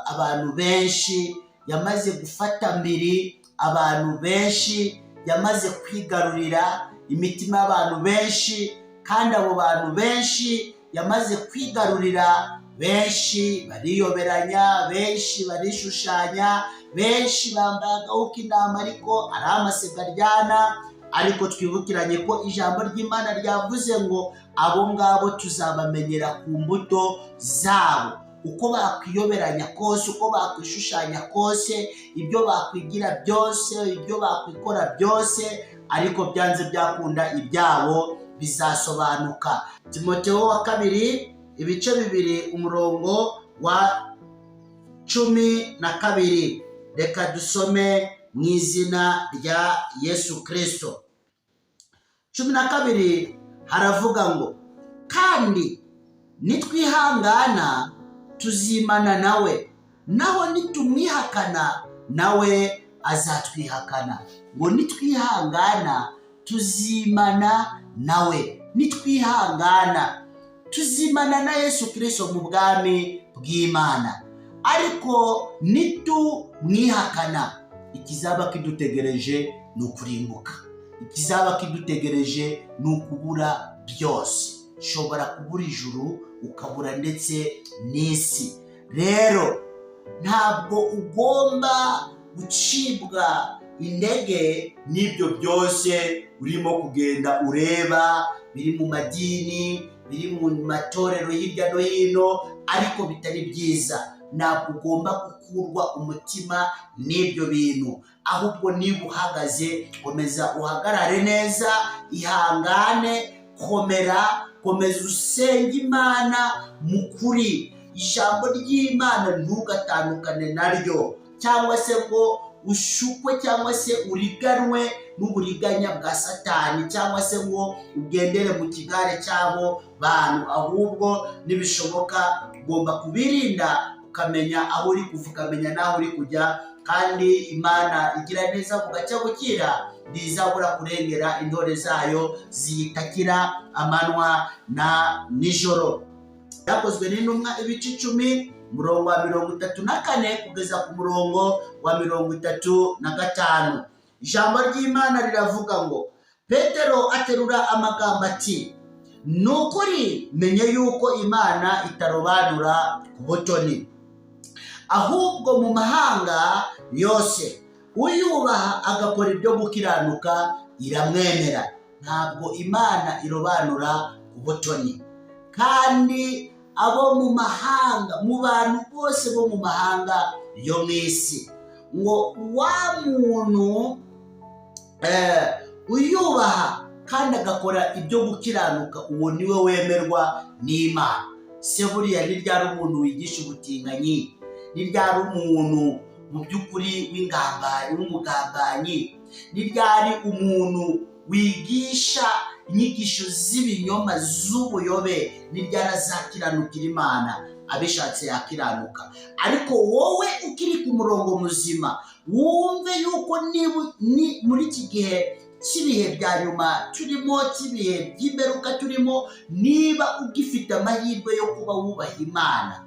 abantu benshi, yamaze gufata mbiri abantu benshi, yamaze kwigarurira imitima y'abantu benshi, kandi abo bantu benshi yamaze kwigarurira, benshi bariyoberanya, benshi barishushanya, benshi bambaye agahu k'intama ariko ari amasegaryana. Ariko twibukiranye ko ijambo ry'Imana ryavuze ngo abo ngabo tuzabamenyera ku mbuto zabo. Uko bakwiyoberanya kose, uko bakwishushanya kose, ibyo bakwigira byose, ibyo bakwikora byose, ariko byanze byakunda ibyabo bizasobanuka. Timoteyo wa 2 ibice 2 umurongo wa 12. Reka dusome mu izina rya Yesu Kristo. 12 haravuga ngo kandi nitwihangana tuzimana nawe, naho nitumwihakana nawe azatwihakana. Ngo nitwihangana tuzimana nawe. Nitwihangana tuzimana na Yesu Kristo mu bwami bw'Imana. Ariko nitumwihakana, ikizaba kidutegereje ni ukurimbuka. Ikizaba kidutegereje ni ukubura byose. Ushobora kubura ijuru, ukabura ndetse n'isi. Rero ntabwo ugomba gucibwa intege n'ibyo byose urimo kugenda ureba, biri mu madini, biri mu matorero hirya no hino, ariko bitari byiza. Ntabwo ugomba gukurwa umutima n'ibyo bintu, ahubwo niba uhagaze, komeza uhagarare neza, ihangane, komeza usenge Imana mu kuri. Ijambo ry'Imana ntugatandukane naryo, cyangwa se ngo ushukwe cyangwa se uriganwe n'uburiganya bwa Satani, cyangwa se ngo ugendere mu kigare cy'abo bantu. Ahubwo nibishoboka ugomba kubirinda, ukamenya aho uri kuva, ukamenya n'aho uri kujya. Kandi Imana igira neza bugacya bukira, ntizabura kurengera intore zayo ziyitakira amanywa na nijoro. Byakozwe n'Intumwa ibice 10 umurongo wa 34 kugeza ku murongo wa 35. Ijambo ry'Imana riravuga ngo, Petero aterura amagambo ati, nukuri menye yuko Imana itarobanura ku butoni, ahubwo mu mahanga yose uyubaha agakora ibyo gukiranuka iramwemera. Ntabwo Imana irobanura ku butoni. Kandi abo mu mahanga, mu bantu bose bo mu mahanga yo mu isi, ngo wa muntu uyubaha kandi agakora ibyo gukiranuka, uwo niwe wemerwa n'Imana. Se buriya ni ryari umuntu wigisha ubutinganyi? Ni ryari umuntu mu by'ukuri w'umugambanyi? Ni ryari umuntu wigisha inyigisho z'ibinyoma z'ubuyobe? Ni ryari azakiranukira Imana? Abishatse yakiranuka. Ariko wowe ukiri ku murongo muzima, wumve yuko ni muri iki gihe cy'ibihe bya nyuma turimo, cy'ibihe by'imperuka turimo, niba ugifite amahirwe yo kuba wubaha Imana,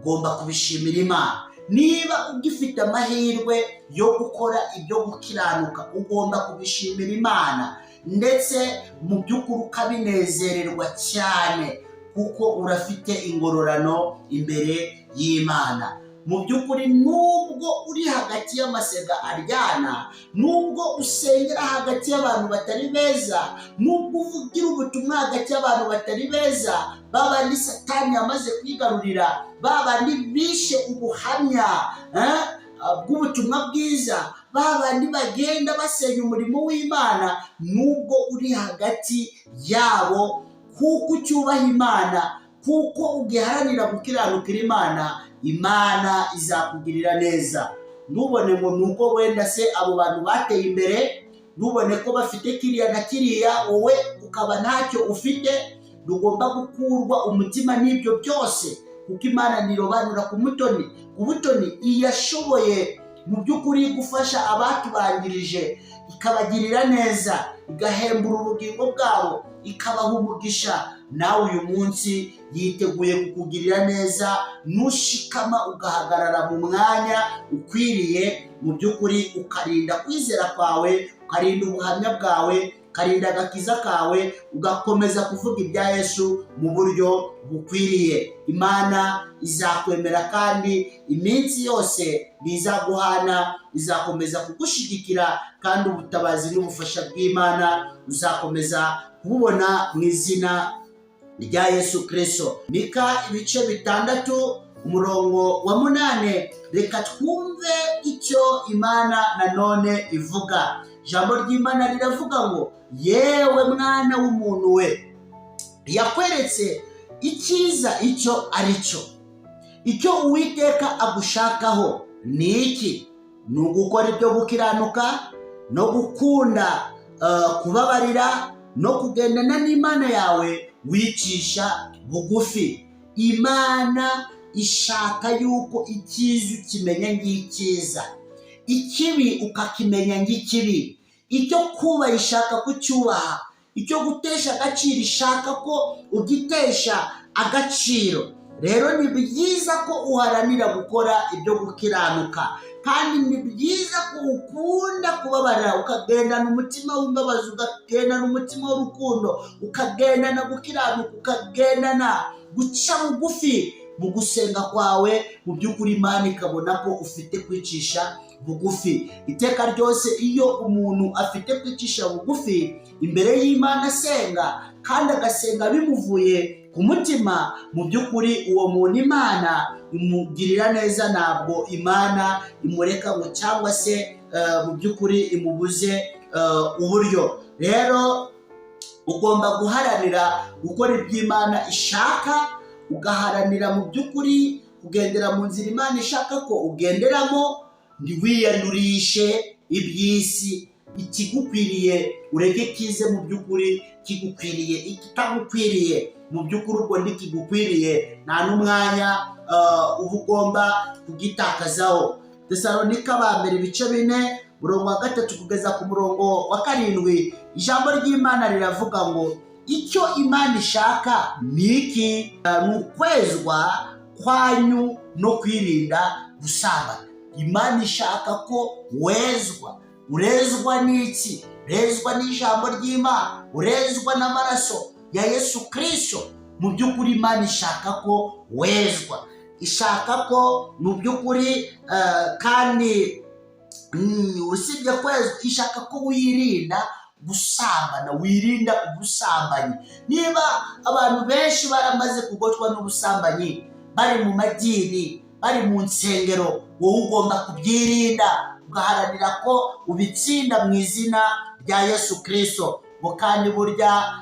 ugomba kubishimira Imana. Niba ugifite amahirwe yo gukora ibyo gukiranuka, ugomba kubishimira Imana, ndetse mu by'ukuri ukabinezererwa cyane, kuko urafite ingororano imbere y'Imana. Mu by'ukuri nubwo uri hagati y'amasega aryana, nubwo usengera hagati y'abantu batari beza, nubwo uvugira ubutumwa hagati y'abantu batari beza, babandi Satani yamaze kwigarurira, babandi bishe ubuhamya bw'ubutumwa bwiza, babandi bagenda basenya umurimo w'Imana, nubwo uri hagati yabo, kuko ucyubaha Imana, kuko ugiharanira gukiranukira Imana, Imana izakugirira neza. Ntubone ngo nuko wenda se abo bantu bateye imbere, ntubone ko bafite kiriya na kiriya, wowe ukaba ntacyo ufite. Ntugomba gukurwa umutima n'ibyo byose, kuko Imana ntirobanura ku butoni. Iyashoboye mu by'ukuri gufasha abatubanjirije, ikabagirira neza, igahembura ubugingo bwabo, ikabaha umugisha. Nawe uyu munsi yiteguye kukugirira neza, nushikama ugahagarara mu mwanya ukwiriye, mu by'ukuri ukarinda kwizera kwawe, ukarinda ubuhamya bwawe, ukarinda agakiza kawe, ugakomeza kuvuga ibya Yesu mu buryo bukwiriye. Imana izakwemera, kandi iminsi yose bizaguhana izakomeza kugushigikira, kandi ubutabazi n'ubufasha bw'Imana uzakomeza kububona mu izina rya Yesu Kristo. Mika ibice 6 umurongo wa 8. Reka twumve icyo Imana nanone ivuga. Ijambo ry'Imana riravuga ngo, yewe mwana w'umuntu we, yakweretse icyiza icyo ari cyo. Icyo Uwiteka agushakaho ni iki? Ni ugukora ibyo gukiranuka, no gukunda kubabarira, no kugendana n'Imana yawe wicisha bugufi. Imana ishaka yuko icyiza ukimenya ng'icyiza. ikibi ukakimenya nk'ikibi, icyo kubaha ishaka kucyubaha, icyo gutesha agaciro ishaka ko ugitesha agaciro. Rero ni byiza ko uharanira gukora ibyo gukiranuka, kandi ni byiza ko ukunda kubabarira, ukagendana umutima w'imbabazi, ukagendana umutima w'urukundo, ukagendana gukiranuka, ukagendana guca bugufi. Mu gusenga kwawe mu by'ukuri Imana ikabona ko ufite kwicisha bugufi. Iteka ryose iyo umuntu afite kwicisha bugufi imbere y'Imana asenga, kandi agasenga bimuvuye ku mutima, mu by'ukuri uwo muntu Imana imugirira neza. Ntabwo Imana imureka ngo cyangwa se mu by'ukuri imubuze uburyo. Rero ugomba guharanira gukora ibyo Imana ishaka, ugaharanira mu by'ukuri kugendera mu nzira Imana ishaka ko ugenderamo. Ntiwiyandurishe iby'isi, ikigukwiriye ureke kize mu by'ukuri kigukwiriye, ikitagukwiriye mu by'ukuri ubwo ntikigukwiriye nta n'umwanya uba ugomba kugitakazaho. Tesalonika ba mbere ibice 4 murongo wa 3 kugeza ku murongo wa 7, ijambo ry'Imana riravuga ngo icyo Imana ishaka ni iki? Ni ukwezwa kwanyu no kwirinda gusambana. Imana ishaka ko wezwa. Urezwa n'iki? Urezwa n'ijambo ry'Imana, urezwa n'amaraso ya Yesu Kristo. Mu by'ukuri Imana ishaka ko wezwa, ishaka ko mu by'ukuri kandi usibye kwezwa, ishaka ko wirinda gusambana, wirinda ubusambanyi. Niba abantu benshi baramaze kugotwa n'ubusambanyi, bari mu madini, bari mu nsengero, wowe ugomba kubyirinda, ugaharanira ko ubitsinda mu izina rya Yesu Kristo. Kandi burya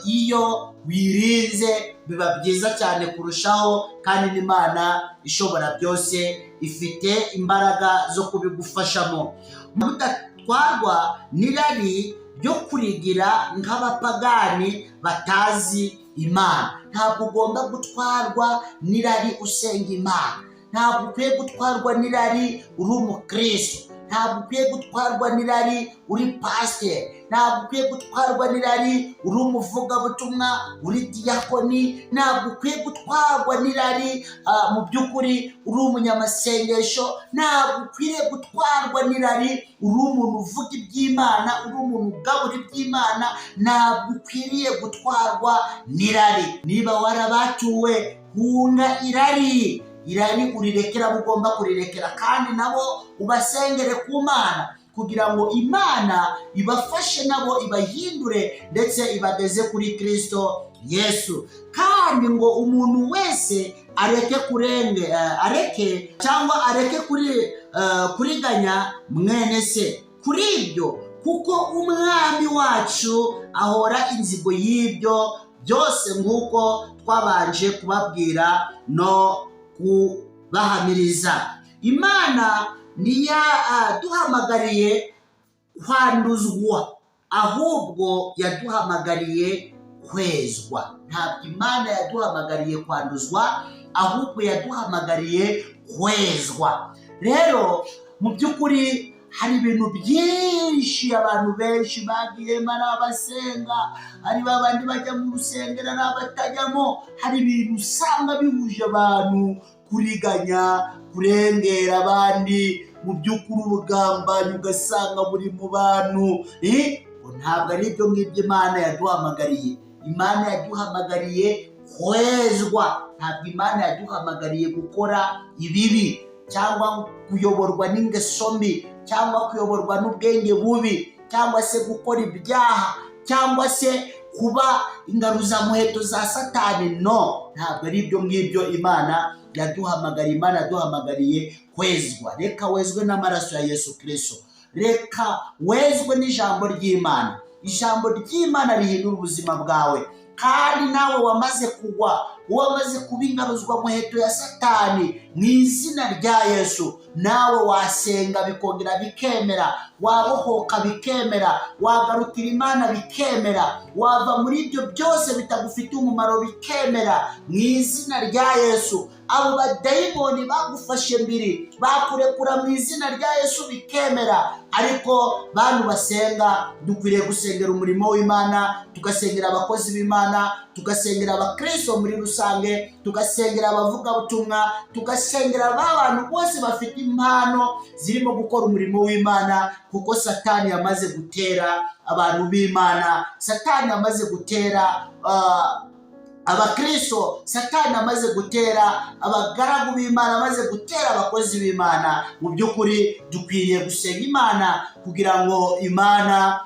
iyo wirinze biba byiza cyane kurushaho, kandi n'Imana ishobora byose ifite imbaraga zo kubigufashamo. Mudatwarwa n'irari ryo kurigira nk'abapagani batazi Imana. Ntabwo ugomba gutwarwa n'irari usenga Imana, ntabwo ukwiye gutwarwa n'irari uri umukristo, ntabwo ukwiye gutwarwa n'irari uri pasiteri, ntabwo ukwiye gutwarwa n'irari uri umuvugabutumwa, uri diyakoni, ntabwo ukwiye gutwarwa n'irari mu by'ukuri uri umunyamasengesho, ntabwo ukwiye gutwarwa n'irari uri umuntu uvuga iby'Imana, uri umuntu ugabura iby'Imana. Ntabwo ukwiriye gutwarwa n'irari. Niba warabatuwe, hunga irari. Irari urirekera, ugomba kurirekera, kandi nabo ubasengere ku Mana kugira ngo Imana ibafashe nabo ibahindure ndetse ibageze kuri Kristo Yesu. Kandi ngo umuntu wese areke kuriganya mwene se kuri ibyo, kuko umwami wacu ahora inzigo y'ibyo byose, nk'uko twabanje kubabwira no kubahamiriza. Imana ntiyaduhamagariye kwanduzwa, ahubwo yaduhamagariye kwezwa. Ntabwo Imana yaduhamagariye kwanduzwa, ahubwo yaduhamagariye kwezwa. Rero mu by'ukuri hari ibintu byinshi abantu benshi bagiyemo, ari abasenga, ari babandi bajya mu rusengero, ari abatajyamo. Hari ibintu usanga bihuje abantu, kuriganya, kurengera abandi, mu by'ukuri ubugambanyi ugasanga buri mu bantu. Ntabwo ari ibyo ngibyo Imana yaduhamagariye. Imana yaduhamagariye kwezwa. Ntabwo Imana yaduhamagariye gukora ibibi, cyangwa kuyoborwa n'ingeso mbi, cyangwa kuyoborwa n'ubwenge bubi, cyangwa se gukora ibyaha, cyangwa se kuba ingaruzamuheto za Satani. No, ntabwo ari ibyo ngibyo Imana yaduhamagariye. Imana yaduhamagariye kwezwa. Reka wezwe n'amaraso ya Yesu Kristo, reka wezwe n'ijambo ry'Imana. Ijambo ry'Imana rihindura ubuzima bwawe, kandi nawe wamaze kugwa wamaze kuba ingaruzwa muheto ya Satani mu izina rya Yesu. Nawe wasenga bikongera bikemera, wabohoka bikemera, wagarukira Imana bikemera, wava muri ibyo byose bitagufitiye umumaro bikemera mu izina rya Yesu. Abo badayimoni bagufashe mbiri bakurekura mu izina rya Yesu bikemera. Ariko bantu basenga, dukwiriye gusengera umurimo w'Imana, tugasengera abakozi b'Imana, tugasengera abakristo muri rusange, tugasengera abavugabutumwa, tugasengera abantu bose bafite impano zirimo gukora umurimo w'Imana, kuko Satani yamaze gutera abantu b'Imana, Satani yamaze gutera abakristo, Satani amaze gutera abagaragu b'Imana, amaze gutera abakozi b'Imana. Mu by'ukuri dukwiriye gusenga Imana kugira ngo Imana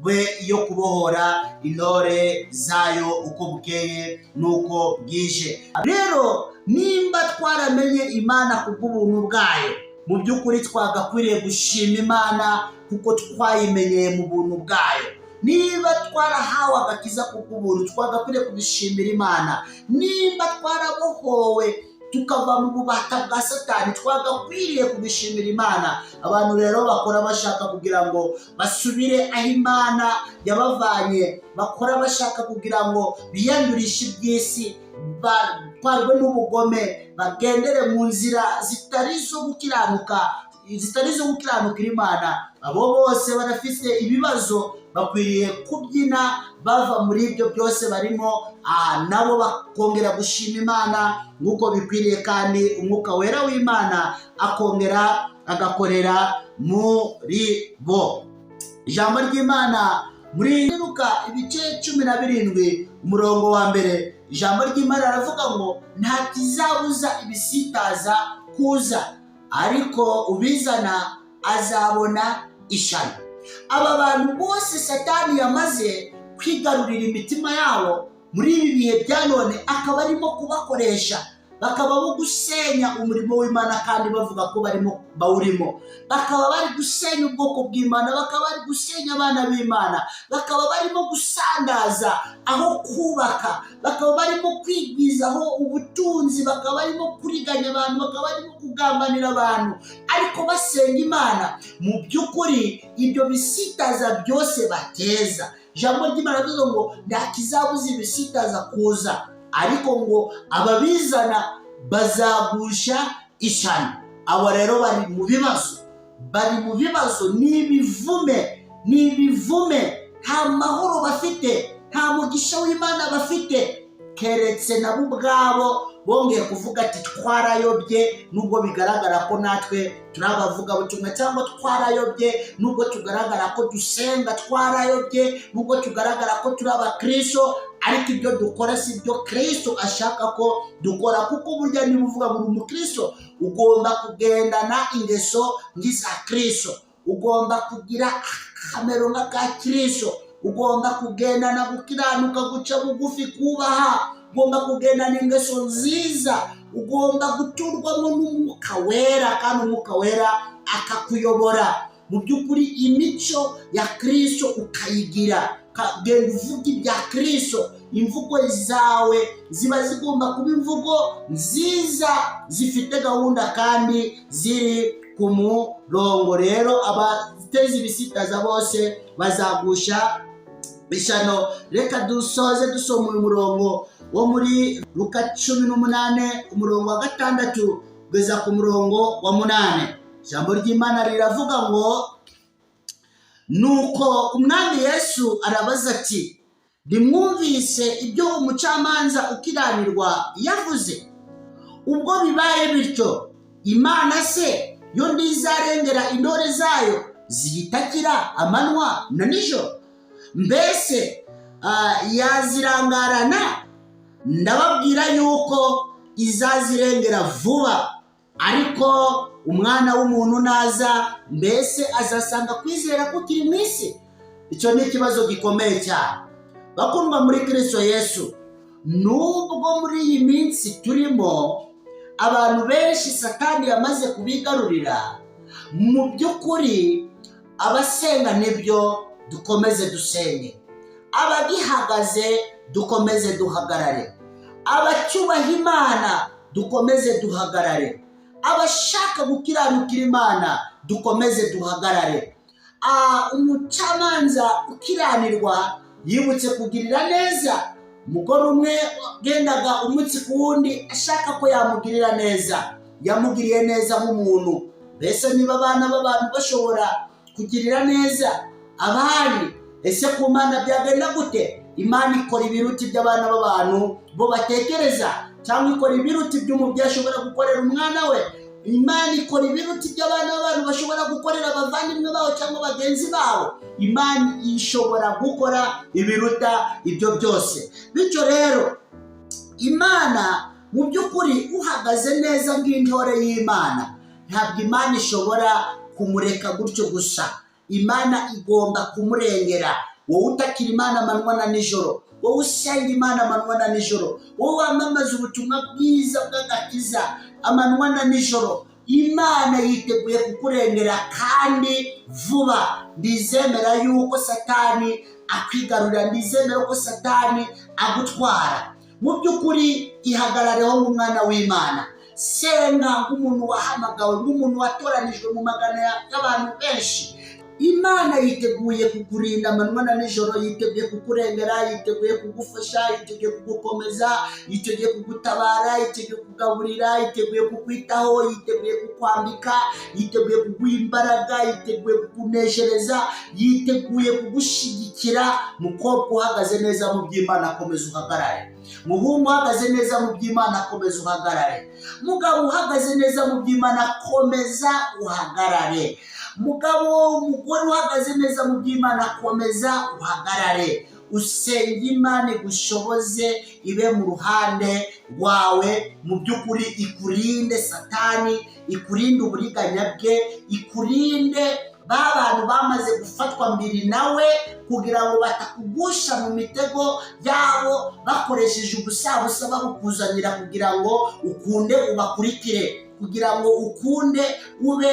be yo kubohora intore zayo uko bukeye nuko bwije. Rero nimba twaramenye Imana kubw'ubuntu bwayo, mu by'ukuri twagakwiriye gushima Imana kuko twayimenyeye mu buntu bwayo. Niba twarahawe agakiza kubw'ubuntu, twagakwiriye kubishimira Imana. Nimba twarabohowe tukava mu bubata bwa Satani, twagakwiriye kubishimira Imana. Abantu rero bakora bashaka kugira ngo basubire aho Imana yabavanye, bakora bashaka kugira ngo biyandurishe iby'isi, batwarwe n'ubugome, bagendere mu nzira zitari zo gukiranukira Imana. Abo bose barafite ibibazo, bakwiriye kubyina bava muri ibyo byose barimo, nabo bakongera gushima Imana nk'uko bikwiriye, kandi umwuka wera w'Imana akongera agakorera muri bo. Ijambo ry'Imana muri Luka ibice 17 umurongo wa mbere, ijambo ry'Imana aravuga ngo nta kizabuza ibisitaza kuza, ariko ubizana azabona ishyano. Aba bantu bose Satani yamaze kwigarurira imitima yabo muri ibi bihe bya none, akaba arimo kubakoresha, bakaba bo gusenya umurimo w'Imana kandi bavuga ko bawurimo. Bakaba bari gusenya ubwoko bw'Imana, bakaba bari gusenya abana b'Imana, bakaba barimo gusandaza aho kubaka, bakaba barimo kwigwizaho ubutunzi, bakaba barimo kuriganya abantu, bakaba barimo kugambanira abantu, ariko basenga Imana. Mu by'ukuri ibyo bisitaza byose bateza, ijambo ry'Imana rivuga ngo nta kizabuza ibisitaza kuza, ariko ngo ababizana bazagusha ishyano. Abo rero bari mu bibazo, n'ibivume, nta mahoro bafite, nta mugisha w'Imana bafite, keretse nabo ubwabo bongeye kuvuga ati twarayobye. Nubwo bigaragara ko natwe turi abavugabutumwa, cyangwa twarayobye nubwo tugaragara ko dusenga, twarayobye nubwo tugaragara ko turi abakristo, ariko ibyo dukora si byo Kristo ashaka ko dukora. Kuko burya niba uvuga ngo uri umukristo, ugomba kugendana ingeso nk'iza Kristo, ugomba kugira akamero nk'aka Kristo, ugomba kugendana gukiranuka, guca bugufi, kubaha, ugomba kugendana ingeso nziza, ugomba guturwamo n'umwuka wera, kandi umwuka wera akakuyobora. Mu by'ukuri imico ya Kristo ukayigira, genda uvuga ibya Kristo. Imvugo zawe ziba zigomba kuba imvugo nziza, zifite gahunda kandi ziri ku murongo. Rero abateza ibisitaza bose bazagusha ishyano. Reka dusoze dusoma umurongo wo muri Luka 18 umurongo wa 6 kugeza ku murongo wa 8. Ijambo ry'Imana riravuga ngo nuko umwami Yesu arabaza ati, ntimwumvise ibyo umucamanza ukiranirwa yavuze? Ubwo bibaye bityo, Imana se yo ntizarengera intore zayo ziyitakira amanywa na nijoro? Mbese yazirangarana? Ndababwira yuko izazirengera vuba. Ariko umwana w'umuntu naza, mbese azasanga kwizera kukiri mu isi? Icyo ni ikibazo gikomeye cyane bakundwa muri Kristo Yesu. Nubwo muri iyi minsi turimo abantu benshi Satani yamaze kubigarurira, mu by'ukuri abasenga nibyo dukomeze dusenge, abagihagaze dukomeze duhagarare, abacyubaha Imana dukomeze duhagarare, abashaka gukiranukira Imana dukomeze duhagarare. Umucamanza ukiranirwa yibutse kugirira neza. Umugore umwe gendaga umunsi ku wundi ashaka ko yamugirira neza, yamugiriye neza nk'umuntu. Mbese niba abana b'abantu bashobora kugirira neza abandi, ese ku Mana byagenda gute? Imana ikora ibiruti by'abana b'abantu bo batekereza, cyangwa ikora ibiruti by'umubyeyi ashobora gukorera umwana we. Imana ikora ibiruti by'abana b'abantu bashobora gukorera abavandimwe babo cyangwa bagenzi babo. Imana ishobora gukora ibiruta ibyo byose. Bityo rero Imana mu by'ukuri uhagaze neza nk'intore y'Imana, ntabwo Imana ishobora kumureka gutyo gusa. Imana igomba kumurengera. Wowe utakira Imana amanywa na nijoro, wowe usenga Imana amanywa na nijoro, wowe wamamaza ubutumwa bwiza bw'agakiza amanywa na nijoro, Imana yiteguye kukurengera kandi vuba. Ndizemera yuko Satani akwigarurira, ndizemera ko Satani agutwara. Mu by'ukuri ihagarareho nk'umwana w'Imana, senga nk'umuntu wahamagawe, nk'umuntu watoranijwe mu magana y'abantu benshi. Imana yiteguye kukurinda amanywa na nijoro, yiteguye kukurengera, yiteguye kugufasha, yiteguye kugukomeza, yiteguye kugutabara, yiteguye kugaburira, yiteguye kukwitaho, yiteguye kukwambika, yiteguye kuguha imbaraga, yiteguye kukuneshereza, yiteguye kugushyigikira. Mukobwa uhagaze neza mu by'Imana, komeza uhagarare. Muhungu uhagaze neza mu by'Imana, komeza uhagarare. Mugabo uhagaze neza mu by'Imana, komeza uhagarare. Umugore uhagaze neza mu by'Imana, komeza uhagarare. Usenga Imana igushoboze, ibe mu ruhande rwawe. Mu by'ukuri ikurinde Satani, ikurinde uburiganya bwe, ikurinde ba bantu bamaze gufatwa mbiri nawe kugira ngo batakugusha mu mitego yabo bakoresheje ubusabusa babukuzanira kugira ngo ukunde ubakurikire, kugira ngo ukunde ube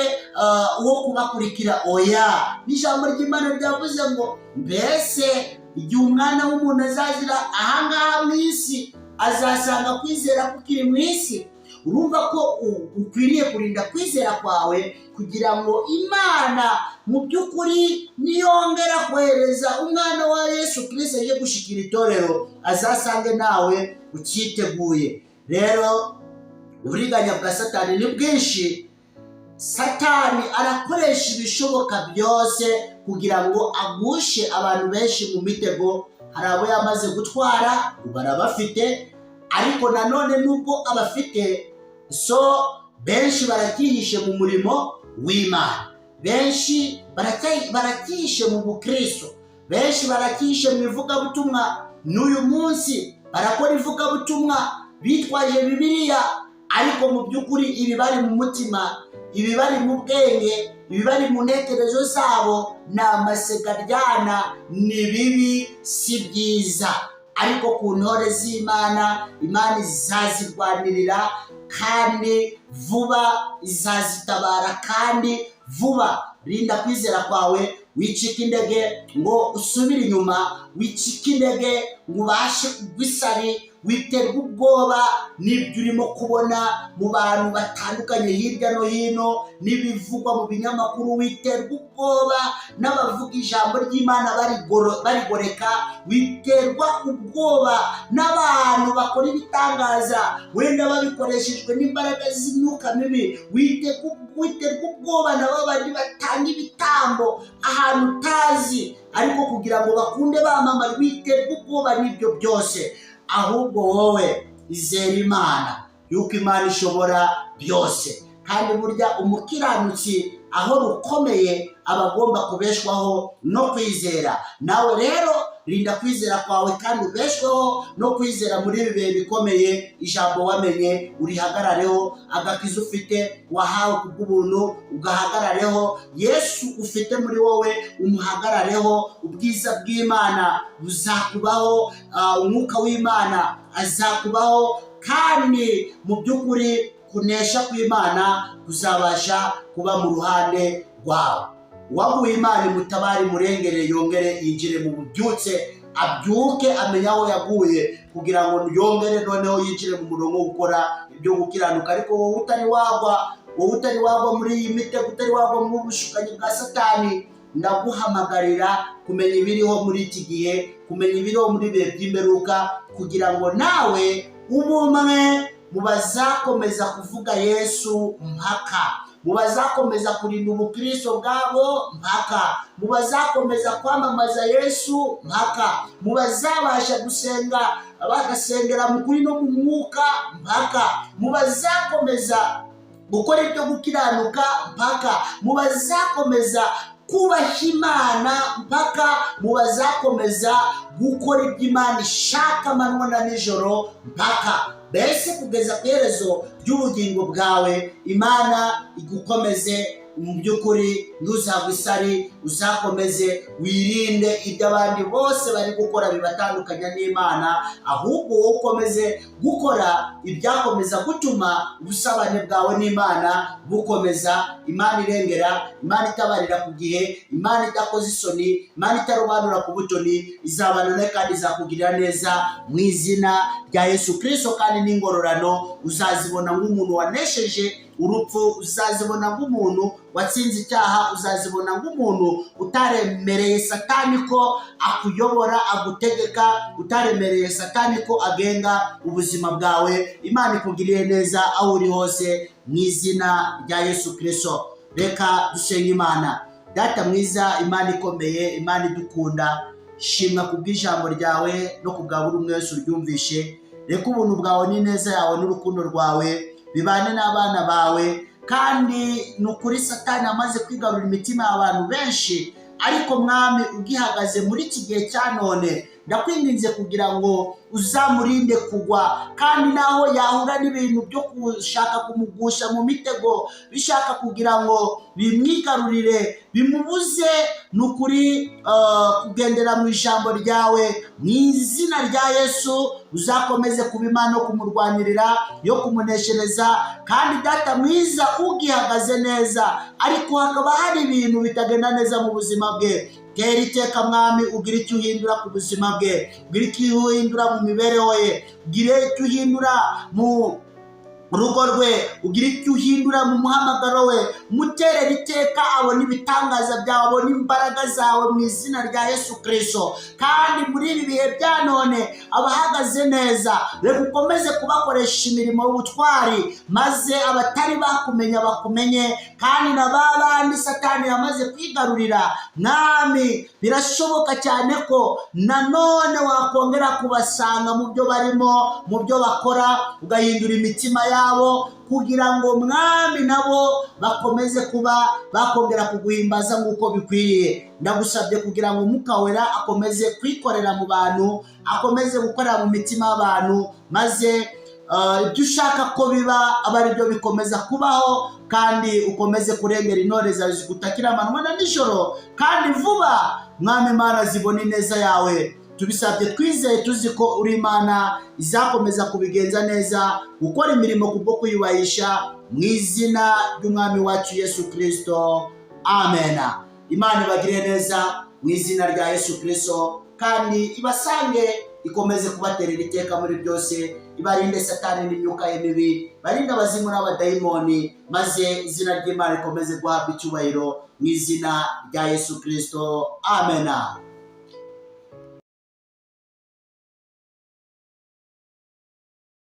uwo kubakurikira. Oya, n'ijambo ry'Imana ryavuze ngo mbese igihe umwana w'umuntu azazira ahangaha mu isi, azasanga kwizera kukiri mu isi. Urumva ko ukwiriye kurinda kwizera kwawe kugira ngo Imana mu by'ukuri niyongera kohereza umwana wa Yesu Kristo aje gushikira itorero, azasange nawe ukiteguye. Rero uburiganya bwa Satani ni bwinshi. Satani arakoresha ibishoboka byose kugira ngo agushe abantu benshi mu mitego. Hari abo yamaze gutwara, barabafite, ariko nanone nubwo abafite, benshi barakihishe mu murimo w'Imana, benshi barakihishe mu bukristo, benshi barakihishe mu ivugabutumwa. N'uyu munsi barakora ivugabutumwa bitwaje Bibiliya, ariko mu by'ukuri ibibari mu mutima, ibibari mu bwenge, ibibari mu ntekerezo zabo ni amasekaryana, ni bibi, si byiza. Ariko ku ntore z'Imana, Imana izazirwanirira kandi vuba, izazitabara kandi vuba. Rinda kwizera kwawe, wicika intege ngo usubire inyuma, wicika intege ngo ubashe kugwa isari, witerwa ubwoba n'ibyo urimo kubona mu bantu batandukanye hirya no hino, n'ibivugwa mu binyamakuru. Witerwa ubwoba n'abavuga ijambo ry'Imana barigoreka, witerwa ubwoba n'abantu bakora ibitangaza wenda babikoreshejwe n'imbaraga z'imyuka mibi. Witerwa ubwoba na babandi batanga ibitambo ahantu utazi, ariko kugira ngo bakunde bamamara. Witerwa ubwoba n'ibyo byose, ahubwo wowe izera Imana yuko Imana ishobora byose. Kandi burya umukiranutsi aho rukomeye aba agomba kubeshwaho no kwizera. Nawe rero rinda kwizera kwawe kandi ubeshweho no kwizera muri ibi bihe bikomeye. Ijambo wamenye urihagarareho, agakiza ufite wahawe kubw'ubuntu ugahagarareho, Yesu ufite muri wowe umuhagarareho. Ubwiza bw'Imana buzakubaho, umwuka w'Imana azakubaho, kandi mu by'ukuri kunesha kw'Imana kuzabasha kuba mu ruhande rwawe. Uwaguye Imana imutabare, imurengere, yongere yinjire mu bubyutse, abyuke amenya aho yaguye, kugira ngo yongere noneho yinjire mu murongo wo gukora ibyo gukiranuka. Ariko wowe utari wagwa muri iyi mitego, utari wagwa mu bushukanyi bwa Satani, ndaguhamagarira kumenya ibiriho muri iki gihe, kumenya ibiriho muri bihe by'imperuka, kugira ngo nawe ube umwe mu bazakomeza kuvuga Yesu mpaka, mu bazakomeza kurinda ubukristo bwabo mpaka, mu bazakomeza kwamamaza Yesu mpaka, mu bazabasha gusenga bagasengera mu kuri no mu mwuka mpaka, mu bazakomeza gukora ibyo gukiranuka mpaka, mu bazakomeza kubaha Imana mpaka, mu bazakomeza gukora ibyo Imana ishaka amanywa na nijoro mpaka. Mbese kugeza ku iherezo ry'ubugingo bwawe, Imana igukomeze mu by'ukuri, ntuzagwe isari, uzakomeze wirinde ibyo abandi bose bari gukora bibatandukanya n'Imana, ahubwo wowe ukomeze gukora ibyakomeza gutuma ubusabane bwawe n'Imana bukomeza. Imana irengera, Imana itabarira ku gihe, Imana idakoze isoni, Imana itarobanura ku butoni, izabana nawe kandi izakugirira neza mu izina rya Yesu Kristo. Kandi n'ingororano uzazibona nk'umuntu wanesheje urupfu, uzazibona nk'umuntu watsinze icyaha, uzazibona nk'umuntu utaremereye Satani ko akuyobora, agutegeka, utaremereye Satani ko agenga ubuzima bwawe. Imana ikugiriye neza aho uri hose mu izina rya Yesu Kristo. Reka dusenge Imana. Data mwiza, Imana ikomeye, Imana idukunda, shimwa kubw'ijambo ryawe no kubwa buri umwe wese uryumvishe. Reka ubuntu bwawe n'ineza yawe n'urukundo rwawe bibane n'abana bawe. Kandi nukuri Satani amaze kwigarurira imitima y'abantu benshi, ariko Mwami ugihagaze muri iki gihe cya none, ndakwinginze kugira ngo uzamurinde kugwa, kandi naho yahura n'ibintu byo gushaka kumugusha mu mitego, bishaka kugira ngo bimwigarurire, bimubuze nukuri kugendera mu ijambo ryawe, mu izina rya Yesu uzakomeze kuba Imana yo kumurwanirira, yo kumuneshereza. Kandi Data mwiza, ugihagaze neza ariko hakaba hari ibintu bitagenda neza mu buzima bwe, gera iteka Mwami, ugira icyo uhindura ku buzima bwe, ugira icyo uhindura mu mibereho ye, ugira icyo uhindura mu rugo rwe, ugira icyo uhindura mu muhamagaro we. Muterere iteka abona ibitangaza byawe, abona imbaraga zawe mu izina rya Yesu Kristo. Kandi muri ibi bihe bya none abahagaze neza, reka ukomeze kubakoresha imirimo y'ubutwari, maze abatari bakumenya bakumenye, kandi na babandi Satani yamaze kwigarurira. Mwami, birashoboka cyane ko nanone wakongera kubasanga mu byo barimo, mu byo bakora, ugahindura imitima yabo, kugira ngo Mwami nabo bakomeze kuba bakongera kuguhimbaza nk'uko bikwiriye. Ndagusabye kugira ngo Umwuka Wera akomeze kwikorera mu bantu, akomeze gukorera mu mitima y'abantu, maze ibyo ushaka ko biba aba ari byo bikomeza kubaho, kandi ukomeze kurengera intore zawe zigutakira amanywa na nijoro, kandi vuba Mwami Imana zibona ineza yawe. Tubisabye twizeye, tuzi ko uri Imana izakomeza kubigenza neza, gukora imirimo kubwo kuyubahisha, mu izina ry'Umwami wacu Yesu Kristo, amen. Imana ibagire neza mu izina rya Yesu Kristo, kandi ibasange, ikomeze kubaterera iteka muri byose, ibarinde Satani n'imyuka ye mibi, barinde abazimu n'abadayimoni, maze izina ry'Imana rikomeze guhabwa icyubahiro mu izina rya Yesu Kristo, amen.